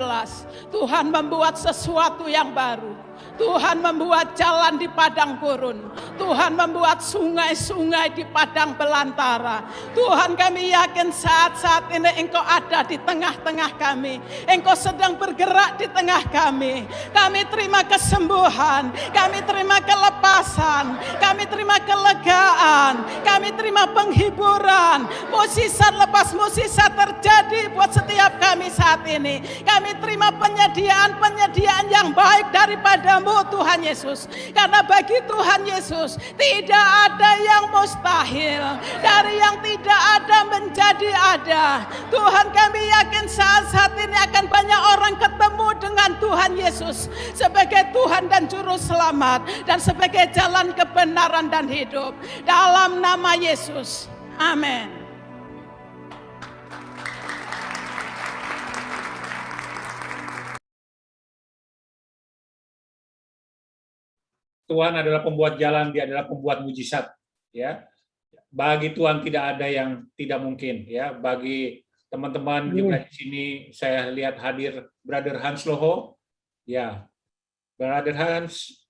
[SPEAKER 2] Tuhan membuat sesuatu yang baru. Tuhan membuat jalan di padang gurun. Tuhan membuat sungai-sungai di padang belantara. Tuhan, kami yakin saat-saat ini Engkau ada di tengah-tengah kami. Engkau sedang bergerak di tengah kami. Kami terima kesembuhan, kami terima kelepasan, kami terima kelegaan, kami terima penghiburan. Mukjizat lepas mukjizat terjadi buat setiap kami saat ini. Kami terima penyediaan-penyediaan yang baik daripada kepadamu Tuhan Yesus. Karena bagi Tuhan Yesus tidak ada yang mustahil. Dari yang tidak ada menjadi ada. Tuhan, kami yakin saat ini akan banyak orang ketemu dengan Tuhan Yesus sebagai Tuhan dan Juru Selamat dan sebagai jalan kebenaran dan hidup. Dalam nama Yesus. Amin.
[SPEAKER 1] Tuhan adalah pembuat jalan, Dia adalah pembuat mujizat, ya. Bagi Tuhan tidak ada yang tidak mungkin, ya. Bagi teman-teman juga di sini saya lihat hadir Brother Hans Loho, ya. Brother Hans,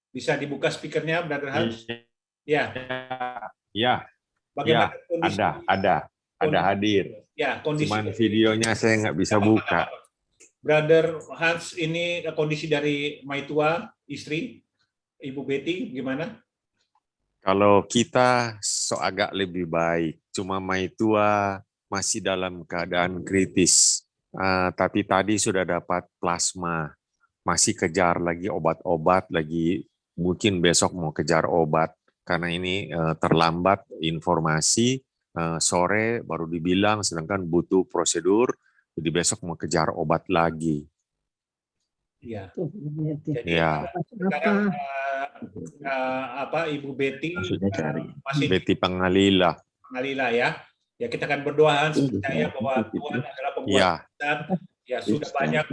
[SPEAKER 1] bisa dibuka speakernya, Brother Hans? Ya.
[SPEAKER 9] Ya,
[SPEAKER 1] Bagaimana
[SPEAKER 9] ya,
[SPEAKER 1] kondisi?
[SPEAKER 9] ada hadir.
[SPEAKER 1] Ya, kondisi.
[SPEAKER 9] Cuman videonya saya nggak bisa buka.
[SPEAKER 1] Brother Hans, ini kondisi dari Maitua, istri, Ibu Betty, gimana?
[SPEAKER 9] Kalau kita agak lebih baik, cuma Maitua masih dalam keadaan kritis. Tapi tadi sudah dapat plasma, masih kejar lagi obat-obat, lagi mungkin besok mau kejar obat. Karena ini terlambat informasi, sore baru dibilang, sedangkan butuh prosedur, jadi besok mau kejar obat lagi.
[SPEAKER 1] Iya.
[SPEAKER 9] Jadi, ya.
[SPEAKER 1] Sekarang Ibu Betty
[SPEAKER 9] masih Betty Pangalila.
[SPEAKER 1] Pangalila, ya. Ya, kita akan berdoa, Hans, percaya bahwa Tuhan adalah pembuat mujizat. Ya, sudah banyak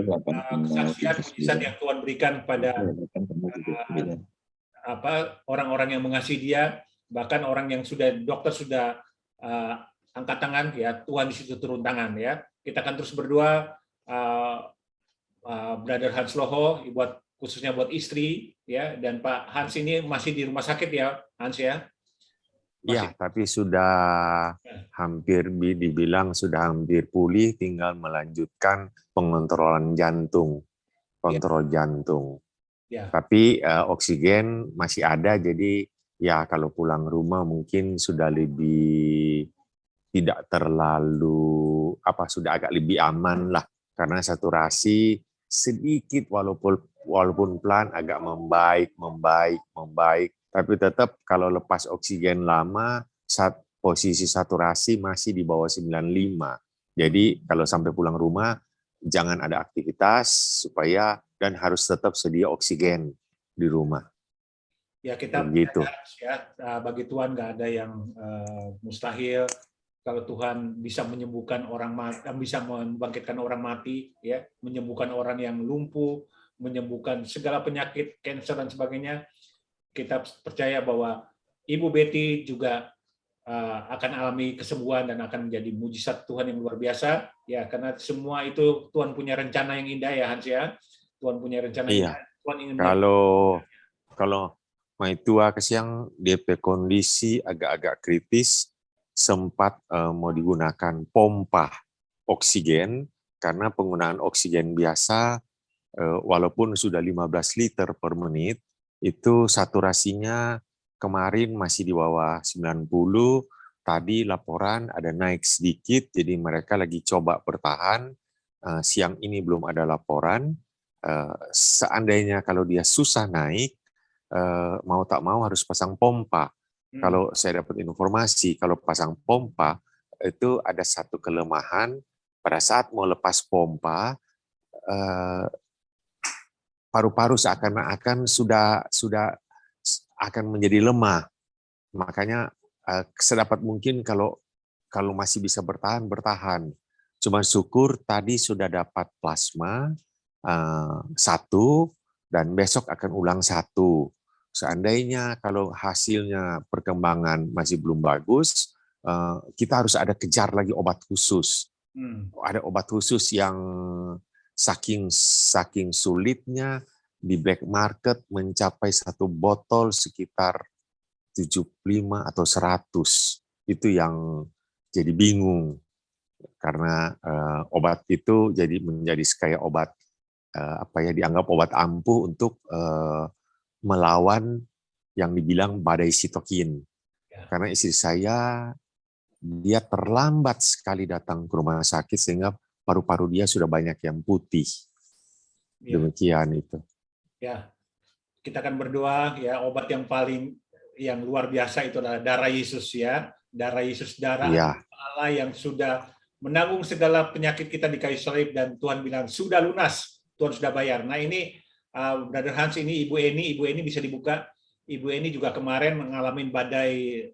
[SPEAKER 1] kesaksian mujizat yang Tuhan berikan kepada orang-orang yang mengasihi Dia, bahkan orang yang dokter sudah angkat tangan, ya, Tuhan di situ turun tangan, ya. Kita akan terus berdoa, Brother Hans Loho, khususnya buat istri, ya, dan Pak Hans ini masih di rumah sakit, ya, Hans, ya.
[SPEAKER 9] Iya, tapi sudah hampir dibilang sudah hampir pulih, tinggal melanjutkan pengontrolan jantung, kontrol jantung.
[SPEAKER 1] Ya.
[SPEAKER 9] Tapi oksigen masih ada, jadi ya kalau pulang rumah mungkin sudah lebih tidak terlalu sudah agak lebih aman lah, karena saturasi sedikit walaupun pelan agak membaik, tapi tetap kalau lepas oksigen lama posisi saturasi masih di bawah 95. Jadi kalau sampai pulang rumah jangan ada aktivitas dan harus tetap sedia oksigen di rumah.
[SPEAKER 1] Ya, kita
[SPEAKER 9] begitu.
[SPEAKER 1] Ya, bagi Tuhan nggak ada yang mustahil. Kalau Tuhan bisa menyembuhkan orang mati, bisa membangkitkan orang mati, ya, menyembuhkan orang yang lumpuh, menyembuhkan segala penyakit, kanker dan sebagainya, kita percaya bahwa Ibu Betty juga akan alami kesembuhan dan akan menjadi mujizat Tuhan yang luar biasa, ya, karena semua itu Tuhan punya rencana yang indah, ya, Hans, ya. Tuhan punya rencana yang indah. Tuhan ingin
[SPEAKER 9] kalau Maitua kesiang DP kondisi agak-agak kritis, sempat mau digunakan pompa oksigen, karena penggunaan oksigen biasa walaupun sudah 15 liter per menit, itu saturasinya kemarin masih di bawah 90, tadi laporan ada naik sedikit, jadi mereka lagi coba bertahan, siang ini belum ada laporan. Seandainya kalau dia susah naik, mau tak mau harus pasang pompa. Kalau saya dapat informasi, kalau pasang pompa, itu ada satu kelemahan, pada saat mau lepas pompa, paru-paru seakan-akan sudah akan menjadi lemah. Makanya sedapat mungkin kalau masih bisa bertahan. Cuma syukur tadi sudah dapat plasma 1, dan besok akan ulang 1. Seandainya kalau hasilnya perkembangan masih belum bagus, kita harus ada kejar lagi obat khusus. Ada obat khusus yang saking sulitnya di black market mencapai 1 botol sekitar 75 atau 100. Itu yang jadi bingung, karena obat itu menjadi kayak obat dianggap obat ampuh untuk melawan yang dibilang badai sitokin. Karena istri saya, dia terlambat sekali datang ke rumah sakit sehingga paru-paru dia sudah banyak yang putih. Demikian itu.
[SPEAKER 1] Ya, kita akan berdoa ya, obat yang luar biasa itu adalah darah Yesus ya. Darah Yesus, darah
[SPEAKER 9] Iya.
[SPEAKER 1] Allah yang sudah menanggung segala penyakit kita di kayu salib, dan Tuhan bilang sudah lunas, Tuhan sudah bayar. Nah ini Brother Hans, ini Ibu Eni bisa dibuka. Ibu Eni juga kemarin mengalami badai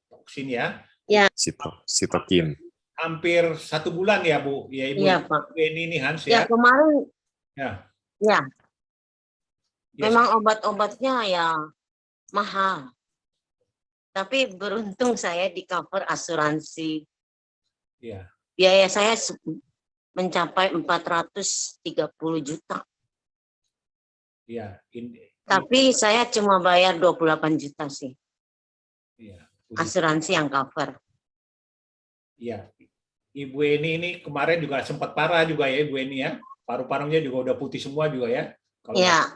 [SPEAKER 1] toksin ya.
[SPEAKER 10] Ya.
[SPEAKER 9] Sitokin.
[SPEAKER 1] Hampir 1 bulan ya Bu. Ya Ibu,
[SPEAKER 10] Iya, Pak.
[SPEAKER 1] Ibu Eni ini Hans
[SPEAKER 10] Ya
[SPEAKER 1] ya.
[SPEAKER 10] kemarin.
[SPEAKER 1] Ya.
[SPEAKER 10] Ya.
[SPEAKER 1] Yes.
[SPEAKER 10] Memang obat-obatnya ya mahal. Tapi beruntung saya di cover asuransi.
[SPEAKER 1] Ya.
[SPEAKER 10] Biaya saya mencapai 430 juta.
[SPEAKER 1] Ya.
[SPEAKER 10] Tapi saya cuma bayar 28 juta sih.
[SPEAKER 1] Ya.
[SPEAKER 10] Asuransi yang cover.
[SPEAKER 1] Iya, Ibu Eni ini kemarin juga sempat parah juga ya Ibu Eni ya, paru-parunya juga udah putih semua juga ya. Kalau ya,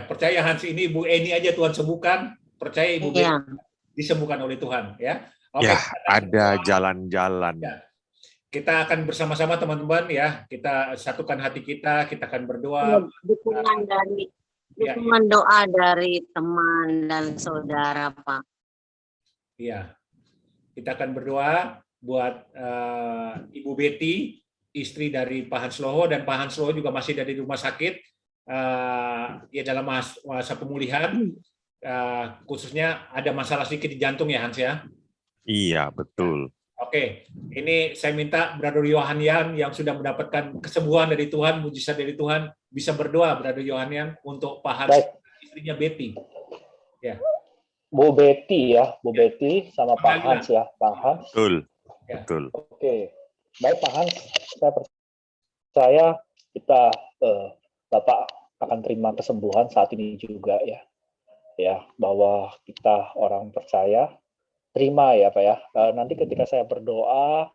[SPEAKER 1] percaya Hans, ini Ibu Eni aja Tuhan sembuhkan, percaya Ibu Eni disembuhkan oleh Tuhan ya. Oke,
[SPEAKER 9] Ya, ada jalan-jalan.
[SPEAKER 1] Ya. Kita akan bersama-sama teman-teman ya, kita satukan hati kita akan berdoa.
[SPEAKER 10] Dukungan doa dari teman dan saudara, Pak.
[SPEAKER 1] Iya, kita akan berdoa buat Ibu Betty, istri dari Pak Hans Loho, dan Pak Hans Loho juga masih dari rumah sakit ya dalam masa pemulihan, khususnya ada masalah sedikit di jantung ya Hans ya.
[SPEAKER 9] Iya, betul.
[SPEAKER 1] Oke, ini saya minta Brother Yohanian yang sudah mendapatkan kesembuhan dari Tuhan, mujizat dari Tuhan, bisa berdoa Brother Yohanian untuk Pak Hans, istrinya Betty. Ya.
[SPEAKER 6] Bu Betty ya, Bu Betty sama Pak Hans ya, Pak Hans.
[SPEAKER 9] Betul.
[SPEAKER 1] Ya.
[SPEAKER 9] Betul.
[SPEAKER 6] Oke, baik Pak Hans, saya percaya kita Bapak akan terima kesembuhan saat ini juga ya, bahwa kita orang percaya terima ya Pak ya. Nanti ketika saya berdoa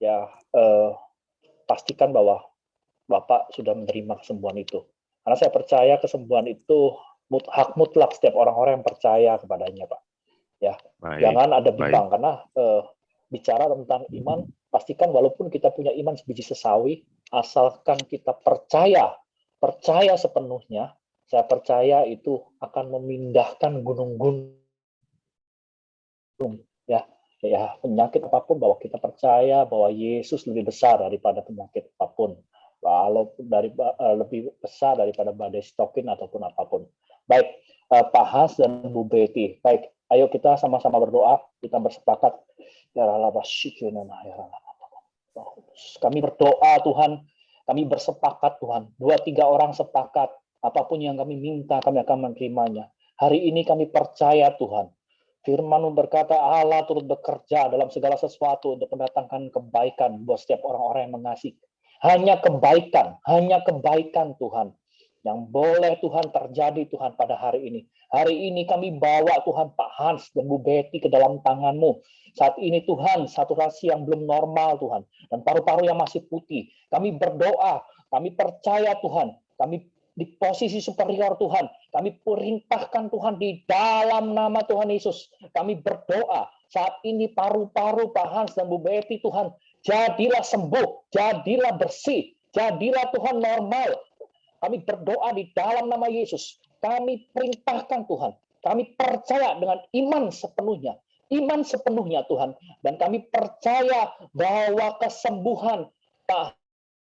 [SPEAKER 6] ya pastikan bahwa Bapak sudah menerima kesembuhan itu, karena saya percaya kesembuhan itu hak mutlak setiap orang-orang yang percaya kepadanya Pak. Ya, jangan ada bimbang, karena bicara tentang iman, pastikan walaupun kita punya iman sebiji sesawi, asalkan kita percaya sepenuhnya, saya percaya itu akan memindahkan gunung-gunung ya, penyakit apapun, bahwa kita percaya bahwa Yesus lebih besar daripada penyakit apapun, walaupun lebih besar daripada badai sitokin ataupun apapun. Baik, Pak Hans dan Bu Betty, baik, ayo kita sama-sama berdoa, kita bersepakat. Kami berdoa Tuhan, kami bersepakat Tuhan, 2-3 orang sepakat, apapun yang kami minta kami akan menerimanya. Hari ini kami percaya Tuhan, Firman-Mu berkata Allah turut bekerja dalam segala sesuatu untuk mendatangkan kebaikan buat setiap orang-orang yang mengasihi. Hanya kebaikan Tuhan yang boleh Tuhan terjadi Tuhan pada hari ini. Hari ini kami bawa Tuhan Pak Hans dan Bu Betty ke dalam tangan-Mu. Saat ini Tuhan, saturasi yang belum normal Tuhan, dan paru-paru yang masih putih. Kami berdoa, kami percaya Tuhan, kami di posisi superior Tuhan, kami perintahkan Tuhan di dalam nama Tuhan Yesus. Kami berdoa saat ini paru-paru Pak Hans dan Bu Betty Tuhan, jadilah sembuh, jadilah bersih, jadilah Tuhan normal. Kami berdoa di dalam nama Yesus. Kami perintahkan Tuhan, kami percaya dengan iman sepenuhnya Tuhan, dan kami percaya bahwa kesembuhan Pak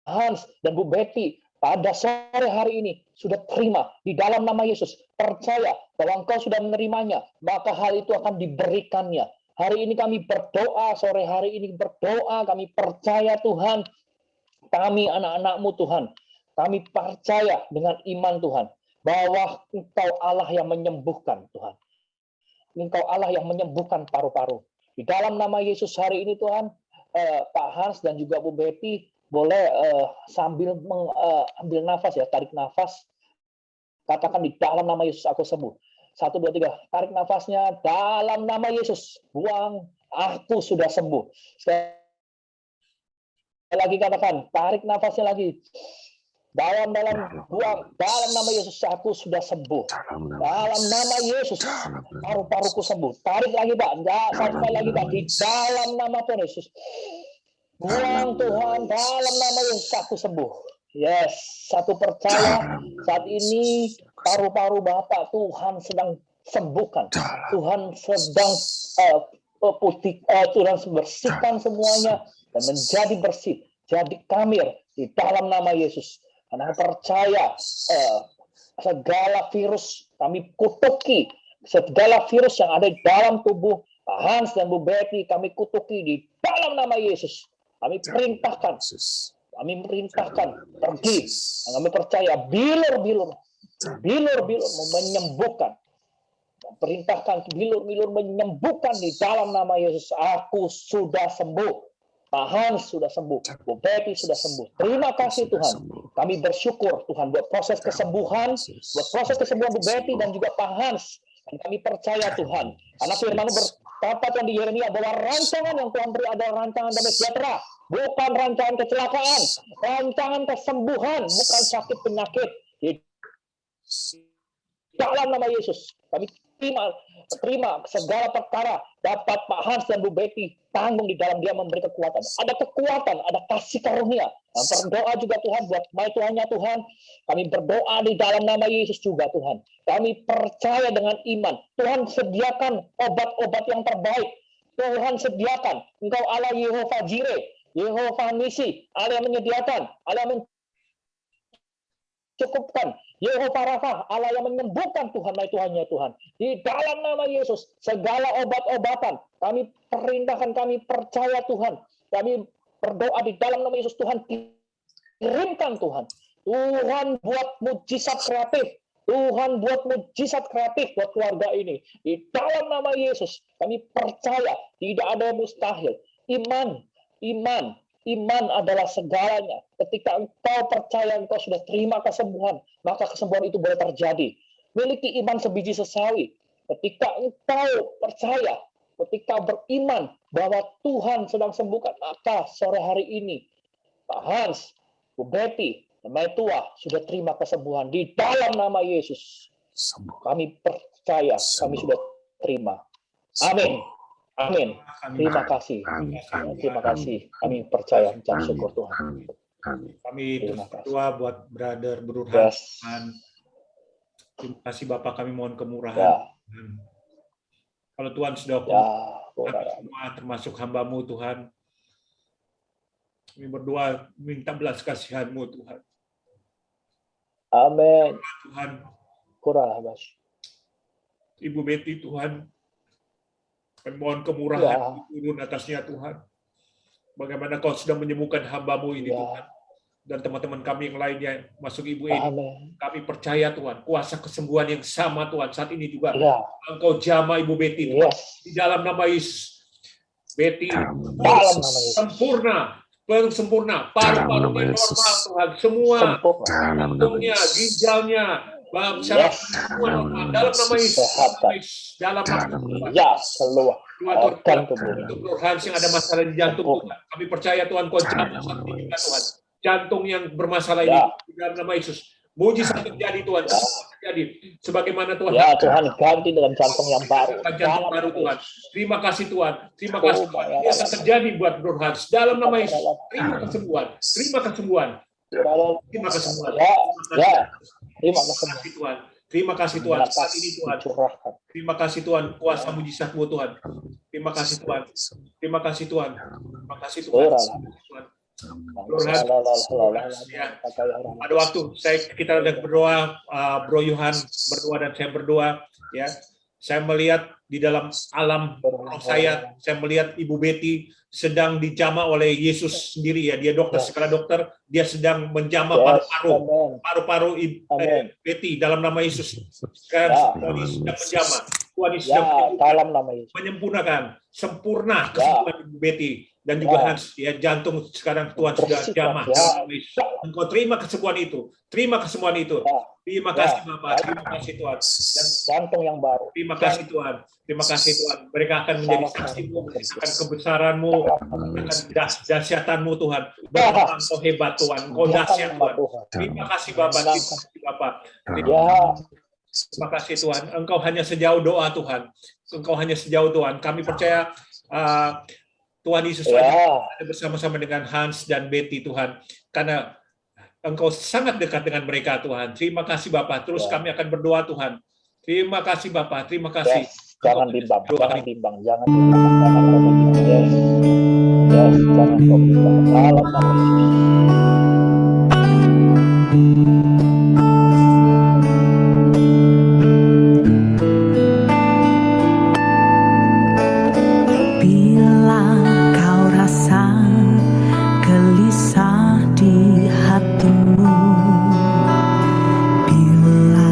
[SPEAKER 6] Hans dan Bu Betty pada sore hari ini sudah terima di dalam nama Yesus. Percaya bahwa Engkau sudah menerimanya, maka hal itu akan diberikannya. Hari ini kami berdoa, sore hari ini berdoa, kami percaya Tuhan, kami anak-anak-Mu Tuhan, kami percaya dengan iman Tuhan, bahwa Engkau Allah yang menyembuhkan Tuhan. Engkau Allah yang menyembuhkan paru-paru. Di dalam nama Yesus hari ini Tuhan, Pak Hans dan juga Bu Betty, boleh sambil ambil nafas ya, tarik nafas, katakan di dalam nama Yesus aku sembuh. 1, 2, 3, tarik nafasnya dalam nama Yesus, buang, aku sudah sembuh. Sekali lagi katakan, tarik nafasnya lagi, dalam buang, dalam nama Yesus aku sudah sembuh. Dalam nama Yesus paru-paruku sembuh. Tarik lagi Pak, satu kali lagi Pak, di dalam nama Tuhan Yesus. Buang Tuhan, dalam nama Yesus aku sembuh. Yes, satu percaya saat ini paru-paru Bapak Tuhan sedang sembuhkan. Tuhan sedang Tuhan bersihkan semuanya dan menjadi bersih, jadi kamir di dalam nama Yesus. Karena percaya segala virus kami kutuki, segala virus yang ada di dalam tubuh Pak Hans dan Bu Betty kami kutuki di dalam nama Yesus. Kami perintahkan pergi. Kami percaya bilur-bilur menyembuhkan. Perintahkan bilur-bilur menyembuhkan di dalam nama Yesus. Aku sudah sembuh. Pak Hans sudah sembuh. Bu Betty sudah sembuh. Terima kasih Tuhan. Kami bersyukur Tuhan buat proses kesembuhan, Bu Betty dan juga Pak Hans. Dan kami percaya Tuhan. Karena firman-Mu berkata Tuhan di Yeremia bahwa rancangan yang Tuhan beri adalah rancangan damai sejahtera. Bukan rancangan kecelakaan, rancangan kesembuhan, bukan sakit penyakit. Di dalam nama Yesus, kami terima segala perkara dapat Pak Hans dan Bu Betty tanggung di dalam Dia memberi kekuatan. Ada kekuatan, ada kasih karunia. Dan berdoa juga Tuhan buat Tuhannya Tuhan. Kami berdoa di dalam nama Yesus juga Tuhan. Kami percaya dengan iman. Tuhan sediakan obat-obat yang terbaik. Tuhan sediakan. Engkau Allah Yehova Jireh, Yehova Nisi, Allah yang menyediakan, Allah yang mencukupkan, Yehova Rafa, Allah yang menyembuhkan Tuhan, Tuhannya Tuhan. Di dalam nama Yesus, segala obat-obatan, kami perintahkan, kami percaya Tuhan. Kami berdoa di dalam nama Yesus, Tuhan kirimkan Tuhan. Tuhan buat mujizat kreatif. Tuhan buat mujizat kreatif buat keluarga ini. Di dalam nama Yesus, kami percaya tidak ada yang mustahil. Iman adalah segalanya. Ketika engkau percaya, engkau sudah terima kesembuhan, maka kesembuhan itu boleh terjadi. Miliki iman sebiji sesawi. Ketika engkau percaya, ketika beriman bahwa Tuhan sedang sembuhkan, maka sore hari ini Pak Hans, Bu Betty, dan Tua sudah terima kesembuhan di dalam nama Yesus. Kami percaya, kami sudah terima. Amin. Amin. Terima kasih. Terima kasih. Kami percaya, mengucap syukur Tuhan.
[SPEAKER 1] Kami berdoa buat brother Burhan. Terima kasih Bapak, kami mohon kemurahan. Kalau Tuhan sudah semua termasuk hamba-Mu Tuhan. Kami berdoa minta belas kasihan-Mu Tuhan.
[SPEAKER 6] Amin.
[SPEAKER 1] Tuhan. Ibu Betty Tuhan. Kami mohon kemurahan turun atasnya Tuhan. Bagaimana Kau sudah menyembuhkan hamba-Mu ini Tuhan. Dan teman-teman kami yang lainnya, masuk Ibu ini. Kami percaya Tuhan, kuasa kesembuhan yang sama Tuhan saat ini juga. Engkau jamah Ibu Betty Tuhan. Di dalam nama Yesus. Betty sempurna. Sempurna. Paru-parunya normal Tuhan. Semua. Jantungnya, ginjalnya. Dalam nama Yesus, dalam nama
[SPEAKER 6] keluar.
[SPEAKER 1] Untuk Burhan yang ada masalah di jantung Tuhan, kami percaya Tuhan Kau jamah saat ini juga Tuhan. Jantung yang bermasalah ini dalam nama Yesus, mujizat terjadi Tuhan, terjadi sebagaimana Tuhan.
[SPEAKER 6] Ya Tuhan, ganti dengan jantung yang baru.
[SPEAKER 1] Jantung baru Tuhan. Terima kasih Tuhan. Terima kasih Tuhan. Ini akan terjadi buat Burhan dalam nama Yesus. Terima kesembuhan. Terima kesembuhan. Terima kesembuhan.
[SPEAKER 6] Terima kasih
[SPEAKER 1] Tuhan. Terima kasih Tuhan. Saat ini Tuhan. Terima kasih Tuhan. Kuasa mujizat-Mu Tuhan. Terima kasih Tuhan. Terima kasih Tuhan. Terima kasih Tuhan. Pada waktu kita sudah berdoa, Bro Yohan berdoa dan saya berdoa, ya. Saya melihat di dalam alam roh saya melihat Ibu Betty sedang dijamah oleh Yesus sendiri ya. Dia dokter, segala dokter, dia sedang menjamah paru-paru Betty dalam nama Yesus. Sekarang Tuhan Yesus sedang menjamah. Tuhan Yesus sedang menyempurnakan sempurna kesembuhan Ibu Betty dan juga Hans ya, jantung sekarang Tuhan sudah jamah. Engkau terima kesembuhan itu. Terima kesembuhan itu. Terima kasih Bapak, terima kasih Tuhan. Dan
[SPEAKER 6] jantung yang baru.
[SPEAKER 1] Terima kasih Tuhan, terima kasih Tuhan. Mereka akan menjadi saksi-Mu, akan kebesaran-Mu, akan dahsyatan-Mu Tuhan. Bahwa Engkau hebat Tuhan, Engkau dahsyat Tuhan. Terima kasih Bapak, terima kasih Bapak. Terima kasih Tuhan. Engkau hanya sejauh doa Tuhan. Engkau hanya sejauh Tuhan. Kami percaya Tuhan Yesus ada bersama-sama dengan Hans dan Betty Tuhan. Karena Engkau sangat dekat dengan mereka, Tuhan. Terima kasih Bapak. Terus kami akan berdoa, Tuhan. Terima kasih Bapak. Terima kasih.
[SPEAKER 6] Yes, jangan bimbang, jangan bimbang, jangan bimbang, jangan kau bimbang. Yes, yes, jangan kau bimbang. Dalam nama Yesus.
[SPEAKER 11] Bila kau rasa gelisah di hatimu, bila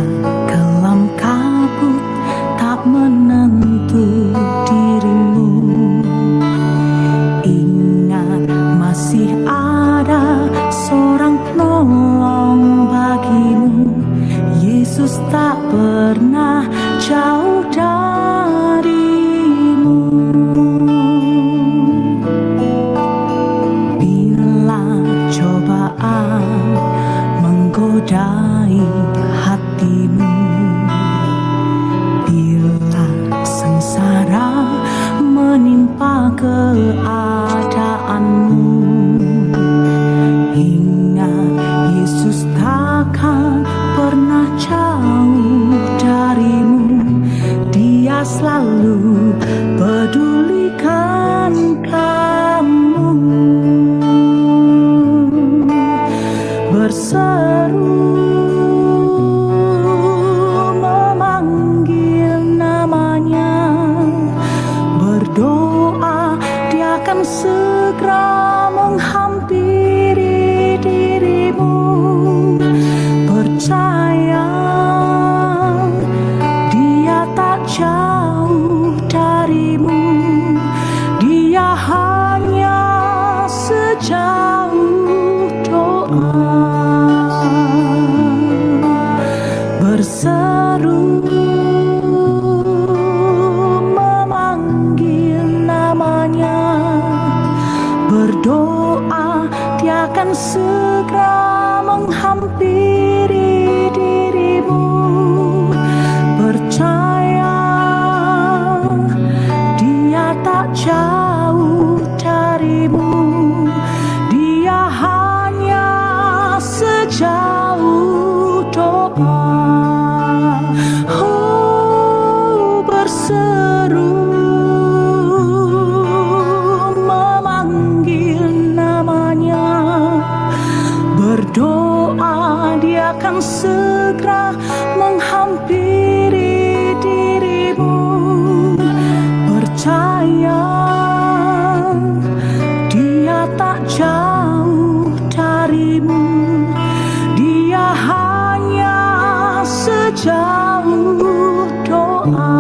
[SPEAKER 11] kelam kabut tak menentu dirimu, ingat masih ada seorang penolong bagimu. Yesus tak pernah jauh darimu. Bila cobaan menggodai hatimu, bila sengsara menimpa keadaanmu, ingat Yesus takkan pernah jauh darimu. Dia selalu pedulikan kamu. Berseru memanggil namanya, berdoa dia akan segera menghampiri dirimu. Percaya dia tak jauh darimu, dia hanya sejauh doa. Berseru memanggil namanya, berdoa dia akan segera menghampiri dirimu. Percaya dia tak jauh darimu, dia hanya sejauh doa. Oh, berseru memanggil namanya, berdoa dia akan segera menghampiri dirimu. Percaya dia tak jauh darimu, dia hanya sejauh doa.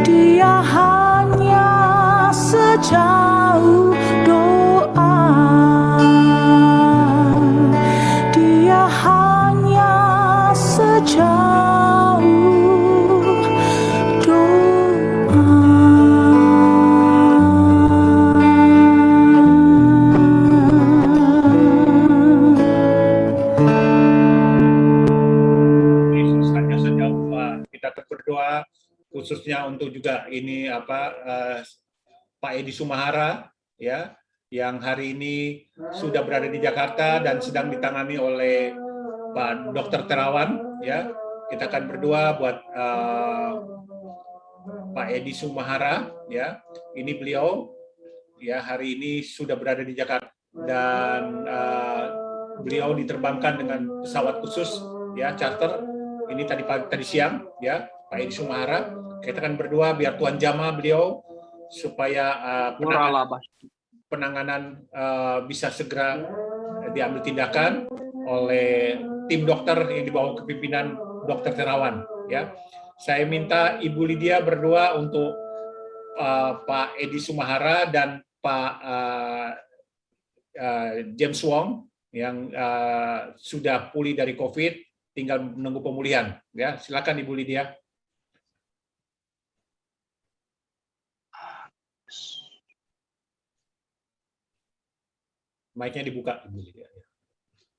[SPEAKER 11] Dia hanya sejauh doa. Dia hanya sejauh doa.
[SPEAKER 1] Yesus hanya sejauh doa. Kita berdoa khususnya untuk juga ini Pak Edi Sumahara ya, yang hari ini sudah berada di Jakarta dan sedang ditangani oleh Pak Dr. Terawan ya. Kita akan berdoa buat Pak Edi Sumahara ya. Ini beliau ya hari ini sudah berada di Jakarta dan beliau diterbangkan dengan pesawat khusus ya, charter. Ini tadi siang ya, Pak Edi Sumahara. Kita akan berdoa biar Tuhan jamah beliau supaya penanganan bisa segera diambil tindakan oleh tim dokter yang dibawa kepimpinan Dr. Terawan ya. Saya minta Ibu Lydia berdoa untuk Pak Edi Sumahara dan Pak James Wong yang sudah pulih dari COVID, tinggal menunggu pemulihan ya. Silakan Ibu Lydia. Mic-nya dibuka, Ibu Lydia.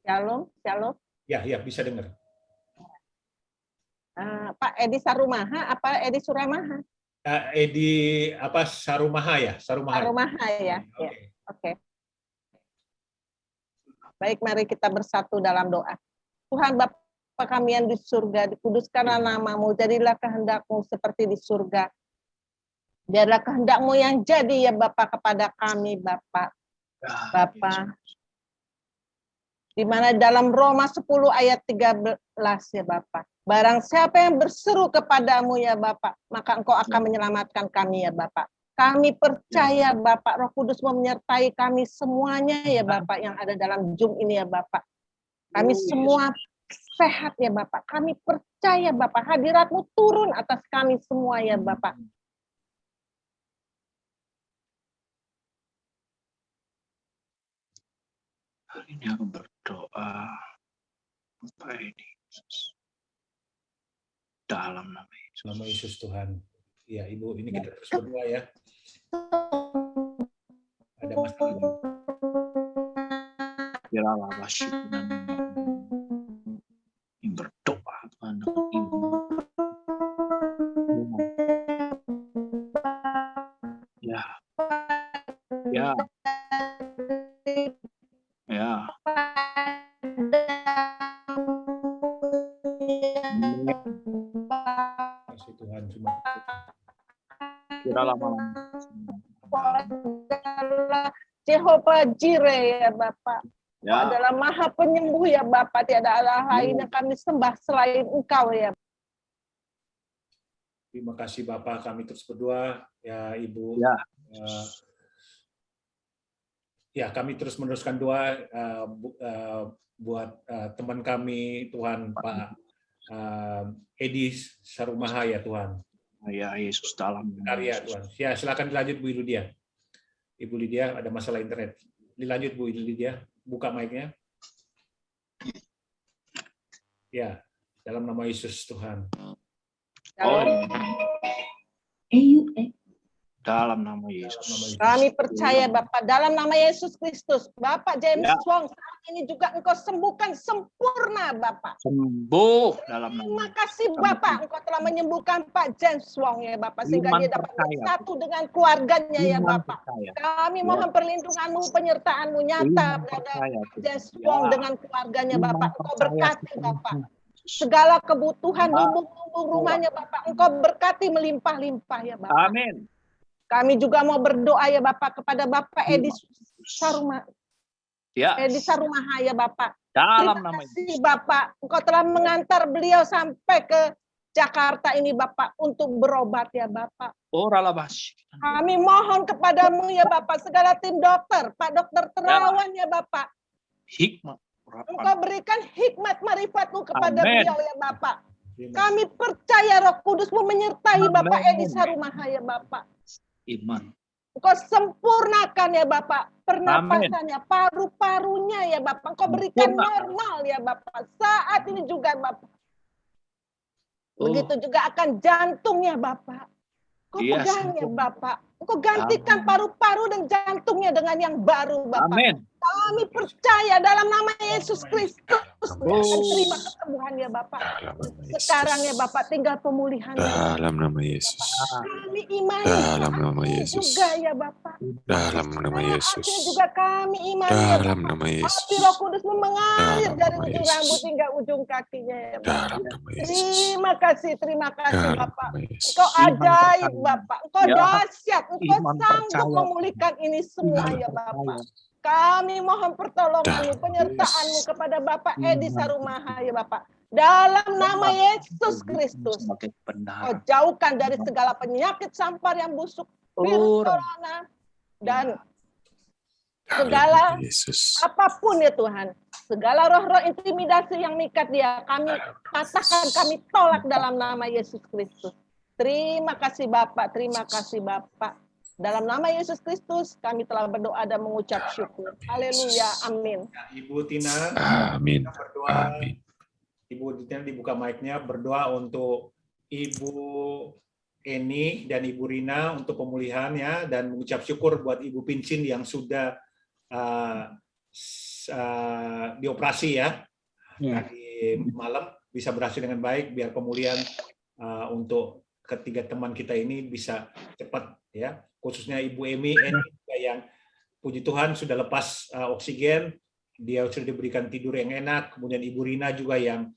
[SPEAKER 12] Shalom, shalom.
[SPEAKER 1] Ya, bisa dengar.
[SPEAKER 12] Pak Edi Sarumaha apa Edi Suramaha?
[SPEAKER 1] Edi Sarumaha ya? Sarumaha.
[SPEAKER 12] Sarumaha ya.
[SPEAKER 1] Oke.
[SPEAKER 12] Oke. Baik, mari kita bersatu dalam doa. Tuhan Bapa kami yang di surga, dikuduskanlah namamu, jadilah kehendak-Mu seperti di surga. Biarlah kehendak-Mu yang jadi ya Bapa kepada kami Bapa. Bapa, di mana dalam Roma 10 ayat 13 ya Bapa. Barang siapa yang berseru kepadamu ya Bapa, maka Engkau akan menyelamatkan kami ya Bapa. Kami percaya Bapak Roh Kudus menyertai kami semuanya ya Bapak yang ada dalam Zoom ini ya Bapak. Kami semua sehat ya Bapak. Kami percaya Bapak hadirat-Mu turun atas kami semua ya Bapak.
[SPEAKER 13] Hari ini aku berdoa Bapak Edi dalam nama Yesus.
[SPEAKER 1] Nama Yesus Tuhan. Ya Ibu, ini kita terus berdoa ya. Ada masalah.
[SPEAKER 13] Biarlah syukur dan berdoa Tuhan dengan iman. Ya.
[SPEAKER 1] Kasih Tuhan cuma.
[SPEAKER 13] Kiralah malam.
[SPEAKER 12] Jehovah Jireh ya Bapak.
[SPEAKER 13] Ya.
[SPEAKER 12] Adalah Maha Penyembuh ya Bapak. Tiada Allah lain yang kami sembah selain Engkau ya.
[SPEAKER 1] Terima kasih Bapak, kami terus berdoa ya Ibu.
[SPEAKER 13] Ya.
[SPEAKER 1] Ya, kami terus meneruskan doa buat teman kami Tuhan Pak Edi Sarumaha ya Tuhan.
[SPEAKER 13] Ya Yesus dalam
[SPEAKER 1] karya Tuhan. Ya, silakan dilanjut Bu Lydia. Ibu Lydia ada masalah internet. Dilanjut Bu Lydia, buka mic-nya. Ya, dalam nama Yesus Tuhan.
[SPEAKER 13] Dalam nama Yesus.
[SPEAKER 12] Kami percaya Bapak dalam nama Yesus Kristus. Bapak James Wong saat ini juga Engkau sembuhkan sempurna Bapak.
[SPEAKER 13] Sembuh dalam nama.
[SPEAKER 12] Terima kasih Bapak, Engkau telah menyembuhkan Pak James Wong ya Bapak sehingga dia dapat bersatu dengan keluarganya ya Bapak. Kami mohon perlindungan-Mu, penyertaan-Mu nyata pada James Wong dengan keluarganya Bapak. Engkau berkati Bapak. Segala kebutuhan lumbung-lumbung rumahnya Bapak, Engkau berkati melimpah-limpah ya Bapak.
[SPEAKER 13] Amin.
[SPEAKER 12] Kami juga mau berdoa ya Bapak kepada Bapak Edi Sarumaha.
[SPEAKER 13] Ya.
[SPEAKER 12] Edi Sarumaha ya Bapak.
[SPEAKER 13] Dalam
[SPEAKER 12] Terima
[SPEAKER 13] nama
[SPEAKER 12] kasih Bapak, Engkau telah mengantar beliau sampai ke Jakarta ini Bapak untuk berobat ya Bapak. Kami mohon kepadamu ya Bapak, segala tim dokter, Pak Dokter Terawan ya Bapak.
[SPEAKER 13] Hikmat.
[SPEAKER 12] Engkau berikan hikmat marifat-Mu kepada
[SPEAKER 13] Amen.
[SPEAKER 12] beliau ya Bapak. Kami percaya Roh Kudus-Mu menyertai Bapak Edi Sarumaha ya Bapak.
[SPEAKER 13] Iman.
[SPEAKER 12] Engkau sempurnakan ya Bapak pernapasannya, paru-parunya ya Bapak. Engkau berikan normal ya Bapak. Saat ini juga Bapak. Begitu juga akan jantungnya Bapak. Engkau pegang ya Bapak. Engkau gantikan paru-paru dan jantungnya dengan yang baru Bapak.
[SPEAKER 13] Amin.
[SPEAKER 12] Kami percaya dalam nama Yesus Kristus akan terima kesembuhan ya Bapak. Sekarang ya Bapak tinggal pemulihan.
[SPEAKER 9] Dalam nama Yesus.
[SPEAKER 12] Kami imani.
[SPEAKER 9] Dalam nama Yesus.
[SPEAKER 12] Juga ya Bapak.
[SPEAKER 9] Dalam nama Yesus.
[SPEAKER 12] Juga kami imani ya
[SPEAKER 9] Dalam
[SPEAKER 12] Bapak.
[SPEAKER 9] nama Yesus.
[SPEAKER 12] Api Roh Kudus mengalir
[SPEAKER 9] Dalam
[SPEAKER 12] dari
[SPEAKER 9] nama
[SPEAKER 12] ujung
[SPEAKER 9] Yesus.
[SPEAKER 12] rambut hingga ujung kakinya ya Bapak.
[SPEAKER 9] Dalam nama Yesus.
[SPEAKER 12] Terima kasih
[SPEAKER 9] Dalam
[SPEAKER 12] Bapak.
[SPEAKER 9] nama Yesus.
[SPEAKER 12] Engkau ajaib Bapak. Engkau
[SPEAKER 13] Ya.
[SPEAKER 12] dahsyat. Engkau
[SPEAKER 13] Iman
[SPEAKER 12] sanggup
[SPEAKER 13] percaya.
[SPEAKER 12] memulihkan ini semua ya Bapak. Kami mohon pertolongan-Mu, penyertaan-Mu kepada Bapak Edi Sarumaha ya Bapak. Dalam nama Yesus Kristus. Kau jauhkan dari segala penyakit sampar yang busuk, virus corona, dan segala apapun ya Tuhan. Segala roh-roh intimidasi yang mengikat dia, kami katakan, kami tolak dalam nama Yesus Kristus. Terima kasih Bapak, terima kasih Bapak. Dalam nama Yesus Kristus, kami telah berdoa dan mengucap syukur. Haleluya, amin.
[SPEAKER 1] Ibu Tina,
[SPEAKER 9] Amin.
[SPEAKER 1] berdoa.
[SPEAKER 9] Amin.
[SPEAKER 1] Ibu Tina dibuka mic-nya, berdoa untuk Ibu Eni dan Ibu Rina untuk pemulihannya dan mengucap syukur buat Ibu Pincin yang sudah dioperasi ya. Tadi malam bisa berhasil dengan baik, biar pemulihan untuk ketiga teman kita ini bisa cepat ya. Khususnya Ibu Eni juga yang puji Tuhan sudah lepas oksigen dia sudah diberikan tidur yang enak. Kemudian Ibu Rina juga yang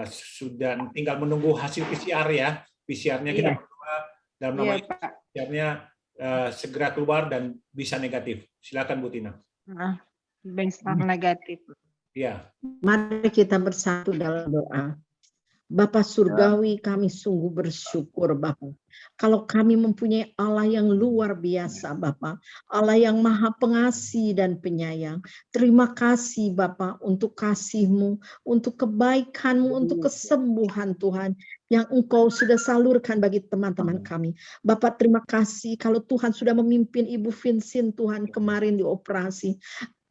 [SPEAKER 1] sudah tinggal menunggu hasil PCR ya. PCR-nya kita berdoa dalam nama Yesus, PCR-nya segera keluar dan bisa negatif. Silakan Bu Tina.
[SPEAKER 5] Bisa negatif.
[SPEAKER 1] Ya.
[SPEAKER 14] Mari kita bersatu dalam doa. Bapa Surgawi, kami sungguh bersyukur Bapa. Kalau kami mempunyai Allah yang luar biasa Bapa, Allah yang maha pengasih dan penyayang. Terima kasih Bapa untuk kasih-Mu, untuk kebaikan-Mu, untuk kesembuhan Tuhan yang Engkau sudah salurkan bagi teman-teman kami. Bapak terima kasih kalau Tuhan sudah memimpin Ibu Vincent Tuhan kemarin di operasi.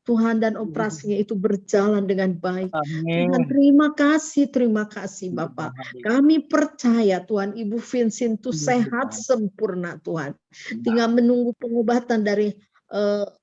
[SPEAKER 14] Tuhan dan operasinya itu berjalan dengan baik. Tuhan terima kasih Bapak. Kami percaya Tuhan Ibu Vincent itu sehat sempurna Tuhan. Tinggal menunggu pengobatan dari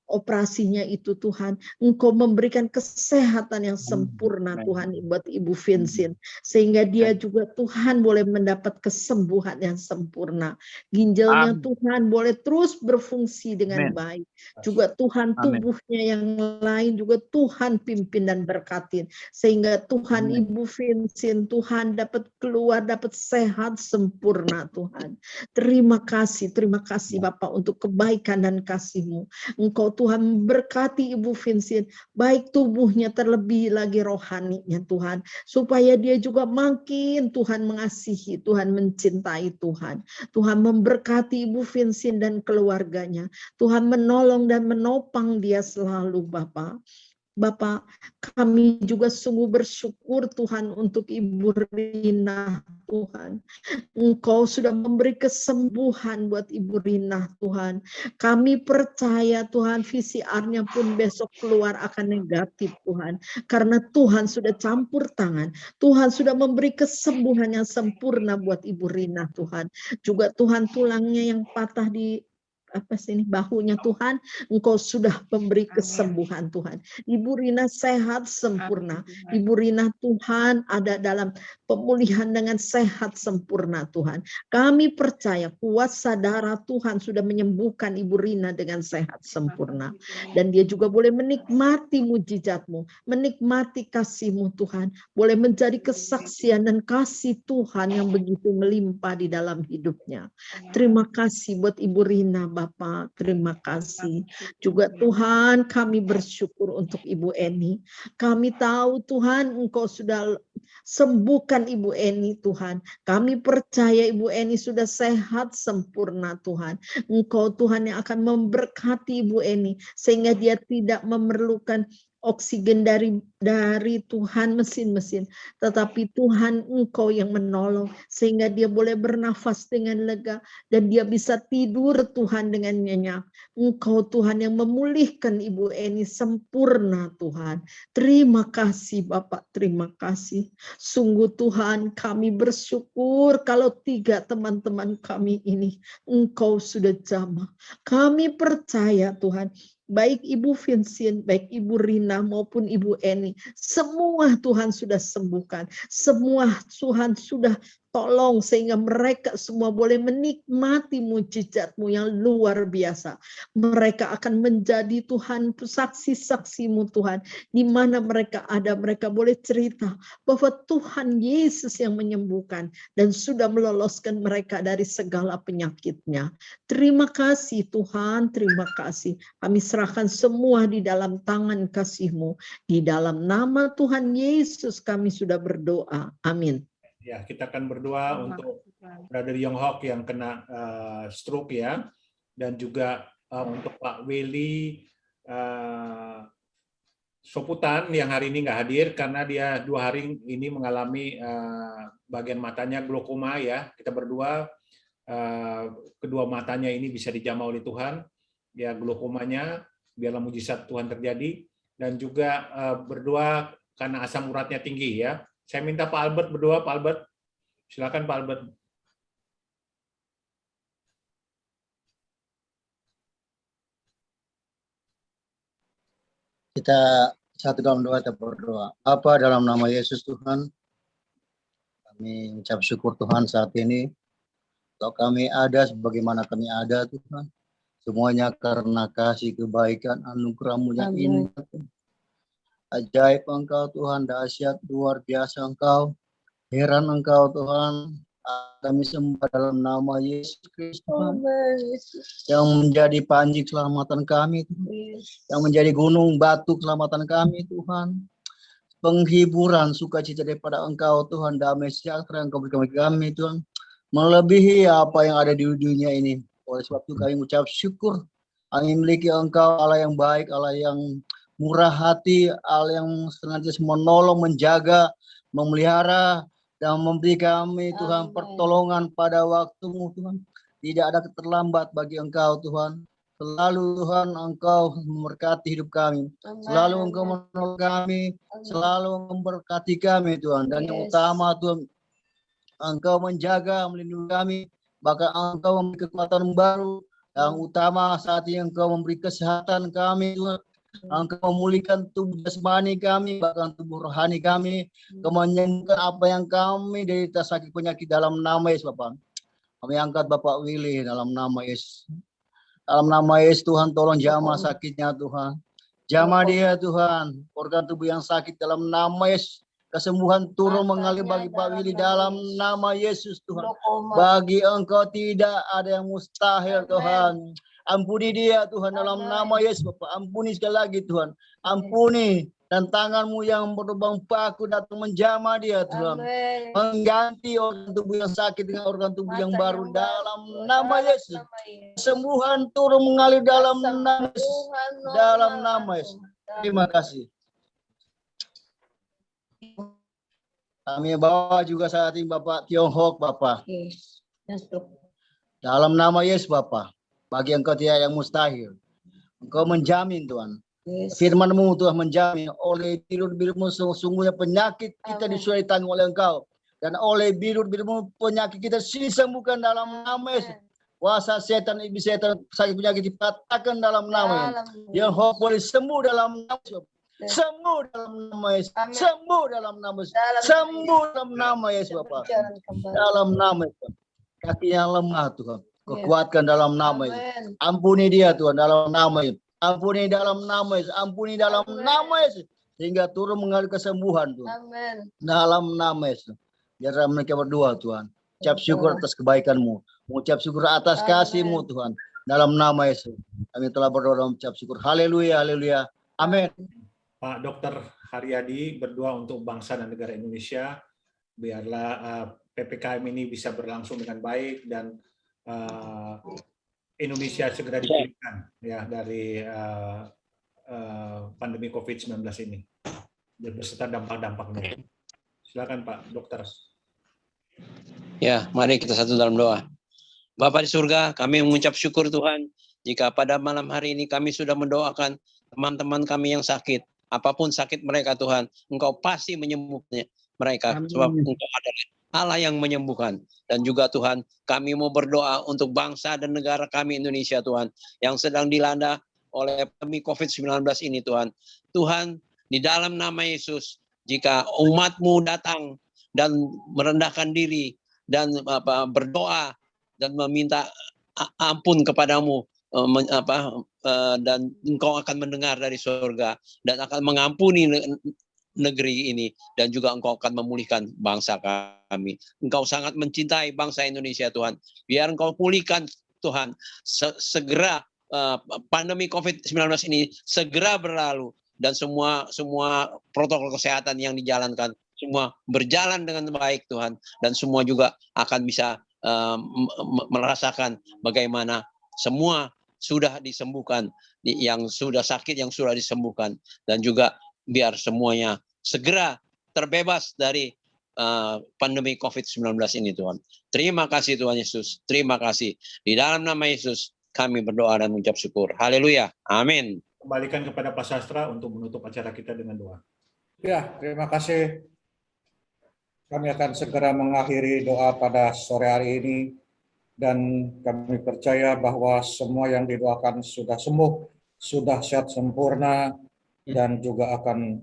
[SPEAKER 14] operasinya itu Tuhan. Engkau memberikan kesehatan yang sempurna Tuhan buat Ibu Vincent. Sehingga dia juga Tuhan boleh mendapat kesembuhan yang sempurna. Ginjalnya Tuhan boleh terus berfungsi dengan baik. Juga Tuhan tubuhnya yang lain juga Tuhan pimpin dan berkatin. Sehingga Tuhan Ibu Vincent Tuhan dapat keluar, dapat sehat sempurna Tuhan. Terima kasih Bapak untuk kebaikan dan kasih-Mu. Engkau Tuhan berkati Ibu Vincent, baik tubuhnya terlebih lagi rohaninya Tuhan. Supaya dia juga makin Tuhan mengasihi, Tuhan mencintai Tuhan. Tuhan memberkati Ibu Vincent dan keluarganya. Tuhan menolong dan menopang dia selalu Bapak. Bapak, kami juga sungguh bersyukur Tuhan untuk Ibu Rina Tuhan. Engkau sudah memberi kesembuhan buat Ibu Rina Tuhan. Kami percaya Tuhan PCR-nya pun besok keluar akan negatif Tuhan. Karena Tuhan sudah campur tangan. Tuhan sudah memberi kesembuhan yang sempurna buat Ibu Rina Tuhan. Juga Tuhan tulangnya yang patah di bahunya Tuhan, Engkau sudah memberi kesembuhan Tuhan. Ibu Rina sehat sempurna. Ibu Rina Tuhan ada dalam pemulihan dengan sehat sempurna Tuhan. Kami percaya kuasa darah Tuhan sudah menyembuhkan Ibu Rina dengan sehat sempurna. Dan dia juga boleh menikmati mujizat-Mu, menikmati kasih-Mu Tuhan. Boleh menjadi kesaksian dan kasih Tuhan yang begitu melimpah di dalam hidupnya. Terima kasih buat Ibu Rina Bapak, terima kasih. Juga Tuhan kami bersyukur untuk Ibu Eni. Kami tahu Tuhan Engkau sudah sembuhkan Ibu Eni Tuhan. Kami percaya Ibu Eni sudah sehat sempurna Tuhan. Engkau Tuhan yang akan memberkati Ibu Eni sehingga dia tidak memerlukan oksigen dari Tuhan mesin-mesin, tetapi Tuhan Engkau yang menolong sehingga dia boleh bernafas dengan lega dan dia bisa tidur Tuhan dengan nyenyak. Engkau Tuhan yang memulihkan Ibu Eni sempurna Tuhan. Terima kasih Bapak, terima kasih. Sungguh Tuhan kami bersyukur kalau 3 teman-teman kami ini Engkau sudah jamah. Kami percaya Tuhan, baik Ibu Vincent, baik Ibu Rina maupun Ibu Eni, semua Tuhan sudah sembuhkan. Semua Tuhan sudah tolong sehingga mereka semua boleh menikmati mujizat-Mu yang luar biasa. Mereka akan menjadi Tuhan saksi-saksi-Mu Tuhan. Di mana mereka ada, mereka boleh cerita bahwa Tuhan Yesus yang menyembuhkan dan sudah meloloskan mereka dari segala penyakitnya. Terima kasih Tuhan, terima kasih. Kami serahkan semua di dalam tangan kasih-Mu. Di dalam nama Tuhan Yesus kami sudah berdoa. Amin.
[SPEAKER 1] Ya, kita akan berdoa untuk Brother Yonghok yang kena stroke ya, dan juga untuk Pak Willy Soputan yang hari ini nggak hadir karena dia 2 hari ini mengalami bagian matanya glaukoma ya. Kita berdoa kedua matanya ini bisa dijamah oleh Tuhan, ya glaukomanya biarlah mujizat Tuhan terjadi, dan juga berdoa karena asam uratnya tinggi ya. Saya minta Pak Albert berdoa. Pak Albert, silakan Pak Albert.
[SPEAKER 15] Kita satu dalam doa, kita berdoa. Apa dalam nama Yesus Tuhan, kami ucap syukur Tuhan saat ini. Kalau kami ada sebagaimana kami ada Tuhan, semuanya karena kasih kebaikan anugerah-Mu yang indah. Ajaib Engkau Tuhan, dahsyat luar biasa Engkau. Heran Engkau Tuhan. Kami sembah dalam nama Yesus Kristus Tuhan, yang menjadi panji keselamatan kami Tuhan, yang menjadi gunung batu keselamatan kami Tuhan, penghiburan sukacita daripada Engkau Tuhan, damai sejahtera yang Engkau berikan bagi kami Tuhan, melebihi apa yang ada di dunia ini. Oleh sebab itu kami mengucap syukur, kami memiliki Engkau Allah yang baik, Allah yang murah hati, Allah yang senantiasa menolong, menjaga, memelihara, dan memberi kami Tuhan pertolongan pada waktumu Tuhan. Tidak ada terlambat bagi Engkau Tuhan. Selalu Tuhan Engkau memberkati hidup kami. Selalu Engkau menolong kami. Selalu memberkati kami Tuhan. Dan yang utama Tuhan, Engkau menjaga, melindungi kami. Bahkan Engkau memberi kekuatan baru. Yang utama saat ini Engkau memberi kesehatan kami Tuhan. Engkau memulihkan tubuh jasmani kami, bahkan tubuh rohani kami, menyembuhkan apa yang kami derita sakit penyakit dalam nama Yesus Bapak. Kami angkat Bapak Willy dalam nama Yesus. Dalam nama Yesus Tuhan, tolong jamah sakitnya Tuhan. Jamah dia Tuhan, organ tubuh yang sakit dalam nama Yesus. Kesembuhan turun mengalir bagi Pak Willy dalam nama Yesus Tuhan. Bagi Engkau tidak ada yang mustahil Tuhan. Ampuni dia Tuhan dalam nama Yesus Bapak. Ampuni sekali lagi Tuhan. Ampuni, dan tangan-Mu yang berlubang paku datang menjamah dia Tuhan. Mengganti organ tubuh yang sakit dengan organ tubuh yang baru dalam nama Yesus. Kesembuhan turun mengalir dalam nama Yesus. Dalam nama Yesus. Terima kasih. Kami bawa juga saat ini Bapak Tionghoa Bapak. Dalam nama Yesus Bapak. Bagi Engkau tidak yang mustahil. Engkau menjamin Tuhan. Firman-Mu Tuhan menjamin oleh birut-birut-Mu sesungguhnya penyakit kita sudah ditanggung oleh Engkau. Dan oleh birut-birut-Mu penyakit kita disembuhkan dalam nama Yesus. Kuasa setan, iblis setan, sakit penyakit dipatahkan dalam nama Yesus. Yang hoax boleh sembuh dalam nama Yesus. Sembuh dalam nama Yesus. Sembuh dalam nama Yesus. Sembuh dalam nama Yesus Bapak. Dalam nama Yesus. Kaki yang lemah Tuhan. Kekuatkan dalam nama Yesus. Ampuni dia Tuhan dalam nama Yesus. Ampuni dalam nama Yesus. Ampuni dalam nama Yesus. Sehingga turun mengalir kesembuhan Tuhan. Dalam nama Yesus. Biar mereka berdoa Tuhan. Ucap syukur atas kebaikan-Mu. Mengucap syukur atas kasih-Mu Tuhan. Dalam nama Yesus. Kami telah berdoa dan mengucap syukur. Haleluya, haleluya. Amin.
[SPEAKER 1] Pak Dr. Haryadi berdoa untuk bangsa dan negara Indonesia. Biarlah PPKM ini bisa berlangsung dengan baik dan Indonesia segera dipulihkan ya dari pandemi COVID-19 ini dan beserta dampak-dampaknya. Silakan Pak Dokter.
[SPEAKER 16] Ya, mari kita satu dalam doa. Bapa di surga, kami mengucap syukur Tuhan jika pada malam hari ini kami sudah mendoakan teman-teman kami yang sakit. Apapun sakit mereka Tuhan, Engkau pasti menyembuhkannya mereka. Sebab Engkau adalah Allah yang menyembuhkan. Dan juga Tuhan, kami mau berdoa untuk bangsa dan negara kami Indonesia Tuhan, yang sedang dilanda oleh pandemi COVID-19 ini Tuhan. Tuhan, di dalam nama Yesus, jika umat-Mu datang dan merendahkan diri dan berdoa dan meminta ampun kepadamu, dan Engkau akan mendengar dari surga dan akan mengampuni negeri ini, dan juga Engkau akan memulihkan bangsa kami. Engkau sangat mencintai bangsa Indonesia Tuhan. Biar Engkau pulihkan Tuhan segera pandemi COVID-19 ini segera berlalu, dan semua protokol kesehatan yang dijalankan semua berjalan dengan baik Tuhan, dan semua juga akan bisa merasakan bagaimana semua sudah disembuhkan, yang sudah sakit yang sudah disembuhkan, dan juga biar semuanya segera terbebas dari pandemi COVID-19 ini Tuhan. Terima kasih Tuhan Yesus. Terima kasih. Di dalam nama Yesus kami berdoa dan mengucap syukur. Haleluya. Amin.
[SPEAKER 1] Kembalikan kepada Pak Sastra untuk menutup acara kita dengan doa.
[SPEAKER 3] Ya, terima kasih. Kami akan segera mengakhiri doa pada sore hari ini, dan kami percaya bahwa semua yang didoakan sudah sembuh, sudah sehat sempurna, dan juga akan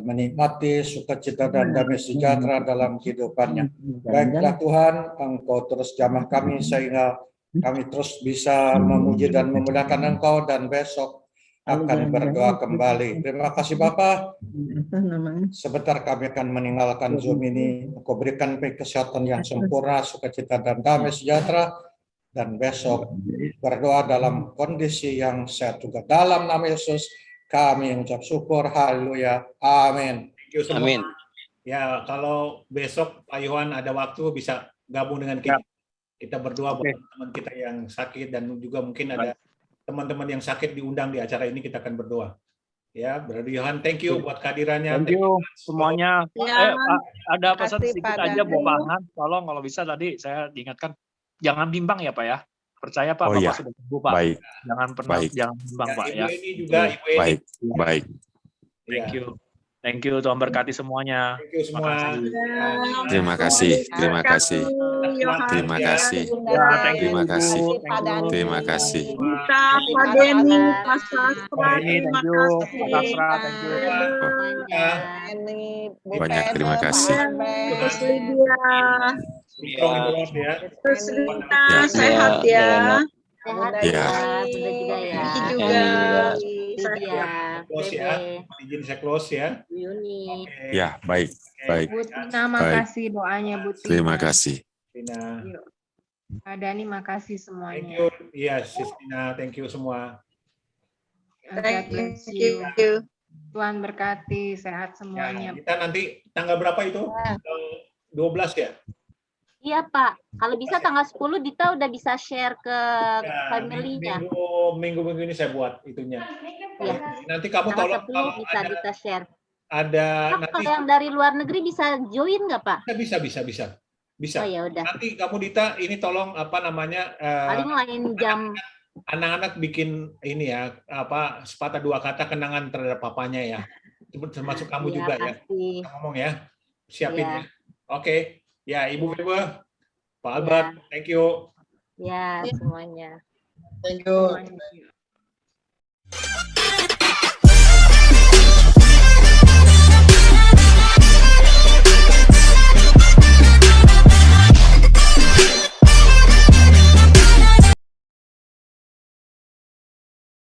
[SPEAKER 3] menikmati sukacita dan damai sejahtera dalam kehidupannya. Baiklah Tuhan, Engkau terus jamah kami sehingga kami terus bisa memuji dan memuliakan Engkau, dan besok akan berdoa kembali. Terima kasih Bapak. Sebentar kami akan meninggalkan Zoom ini. Engkau berikan kesehatan yang sempurna, sukacita dan damai sejahtera. Dan besok berdoa dalam kondisi yang sehat juga. Dalam nama Yesus kami mengucap syukur. Haleluya. Amin.
[SPEAKER 1] Thank you semua.
[SPEAKER 16] Amin.
[SPEAKER 1] Ya, kalau besok Pak Yohan ada waktu bisa gabung dengan kita. Kita berdoa buat teman kita yang sakit dan juga mungkin ada teman-teman yang sakit diundang di acara ini, kita akan berdoa. Ya, Brother Yohan, thank you buat kehadirannya.
[SPEAKER 13] Thank you semuanya.
[SPEAKER 12] Ya,
[SPEAKER 13] Ada pesan
[SPEAKER 12] kasih
[SPEAKER 13] sedikit
[SPEAKER 12] Pak
[SPEAKER 13] aja
[SPEAKER 12] Dani.
[SPEAKER 13] Bapak Han, tolong kalau bisa tadi saya diingatkan jangan bimbang ya Pak ya. Percaya Pak,
[SPEAKER 9] Oh
[SPEAKER 13] Bapak
[SPEAKER 9] iya.
[SPEAKER 13] sudah sembuh Pak.
[SPEAKER 9] Baik.
[SPEAKER 13] Jangan pernah
[SPEAKER 9] Baik.
[SPEAKER 13] jangan bimbang Pak
[SPEAKER 1] Ibu
[SPEAKER 13] ya.
[SPEAKER 1] ini juga, Ibu Eni.
[SPEAKER 9] Baik. Baik.
[SPEAKER 13] Thank you. Thank you, Tuhan berkati semuanya.
[SPEAKER 1] Thank you semua.
[SPEAKER 9] Terima kasih. Terima kasih.
[SPEAKER 4] Yohan.
[SPEAKER 9] Terima kasih.
[SPEAKER 13] Ya, thank you.
[SPEAKER 9] Terima kasih.
[SPEAKER 12] Pak Dani.
[SPEAKER 9] Terima kasih.
[SPEAKER 4] Kita, Pak Denny, Pak Sastra,
[SPEAKER 13] Ini,
[SPEAKER 4] terima
[SPEAKER 13] thank you. Pak
[SPEAKER 4] kasih.
[SPEAKER 13] Sastra, thank you.
[SPEAKER 12] Ini Bu
[SPEAKER 9] Banyak
[SPEAKER 12] Tene,
[SPEAKER 9] terima
[SPEAKER 12] Pak
[SPEAKER 9] kasih.
[SPEAKER 12] Albert.
[SPEAKER 4] Terus Lydia,
[SPEAKER 1] Strong in the Lord ya.
[SPEAKER 4] terus Rita,
[SPEAKER 9] Ya.
[SPEAKER 4] sehat ya.
[SPEAKER 12] Sehat
[SPEAKER 9] Ya.
[SPEAKER 12] Bunda juga ya.
[SPEAKER 4] Ini juga.
[SPEAKER 12] Lydia,
[SPEAKER 1] Close ya.
[SPEAKER 12] Bebe,
[SPEAKER 1] Izin saya close ya.
[SPEAKER 12] Bu Yuni.
[SPEAKER 1] Oke.
[SPEAKER 9] Ya, baik. Baik.
[SPEAKER 5] Bu Tina,
[SPEAKER 9] Baik.
[SPEAKER 5] makasih doanya Bu Tina.
[SPEAKER 9] Terima kasih.
[SPEAKER 1] Tina.
[SPEAKER 5] Pak Dani, makasih
[SPEAKER 1] Thank
[SPEAKER 5] semuanya.
[SPEAKER 1] you. Iya, Sis Tina. Thank you semua.
[SPEAKER 5] God
[SPEAKER 4] Thank
[SPEAKER 5] bless you.
[SPEAKER 4] you.
[SPEAKER 5] Tuhan berkati, sehat
[SPEAKER 1] Ya,
[SPEAKER 5] semuanya.
[SPEAKER 1] kita nanti tanggal berapa itu? Tanggal 12 ya?
[SPEAKER 17] Iya Pak, kalau bisa tanggal 10 Dita udah bisa share ke
[SPEAKER 1] Ya,
[SPEAKER 17] family-nya.
[SPEAKER 1] minggu ini saya buat itunya.
[SPEAKER 17] Iya.
[SPEAKER 1] Nanti kamu
[SPEAKER 17] Tanggal
[SPEAKER 1] tolong
[SPEAKER 17] 10
[SPEAKER 1] kalau
[SPEAKER 17] bisa
[SPEAKER 1] ada,
[SPEAKER 17] Dita share.
[SPEAKER 1] ada
[SPEAKER 17] Pak,
[SPEAKER 1] nanti
[SPEAKER 17] kalau yang dari luar negeri bisa join nggak Pak?
[SPEAKER 1] bisa.
[SPEAKER 17] Oh ya udah.
[SPEAKER 1] Nanti kamu Dita ini tolong apa namanya
[SPEAKER 17] Paling lain jam.
[SPEAKER 1] anak-anak bikin ini ya apa sepatah dua kata kenangan terhadap papanya ya. Termasuk kamu
[SPEAKER 17] Iya,
[SPEAKER 1] juga ya.
[SPEAKER 17] pasti.
[SPEAKER 1] Kita ngomong ya. Siapin
[SPEAKER 17] Iya.
[SPEAKER 1] ya. Oke. Ya, Ibu Bebe, Pak Albert, thank you.
[SPEAKER 17] Ya semuanya.
[SPEAKER 15] Thank you.
[SPEAKER 5] Semuanya.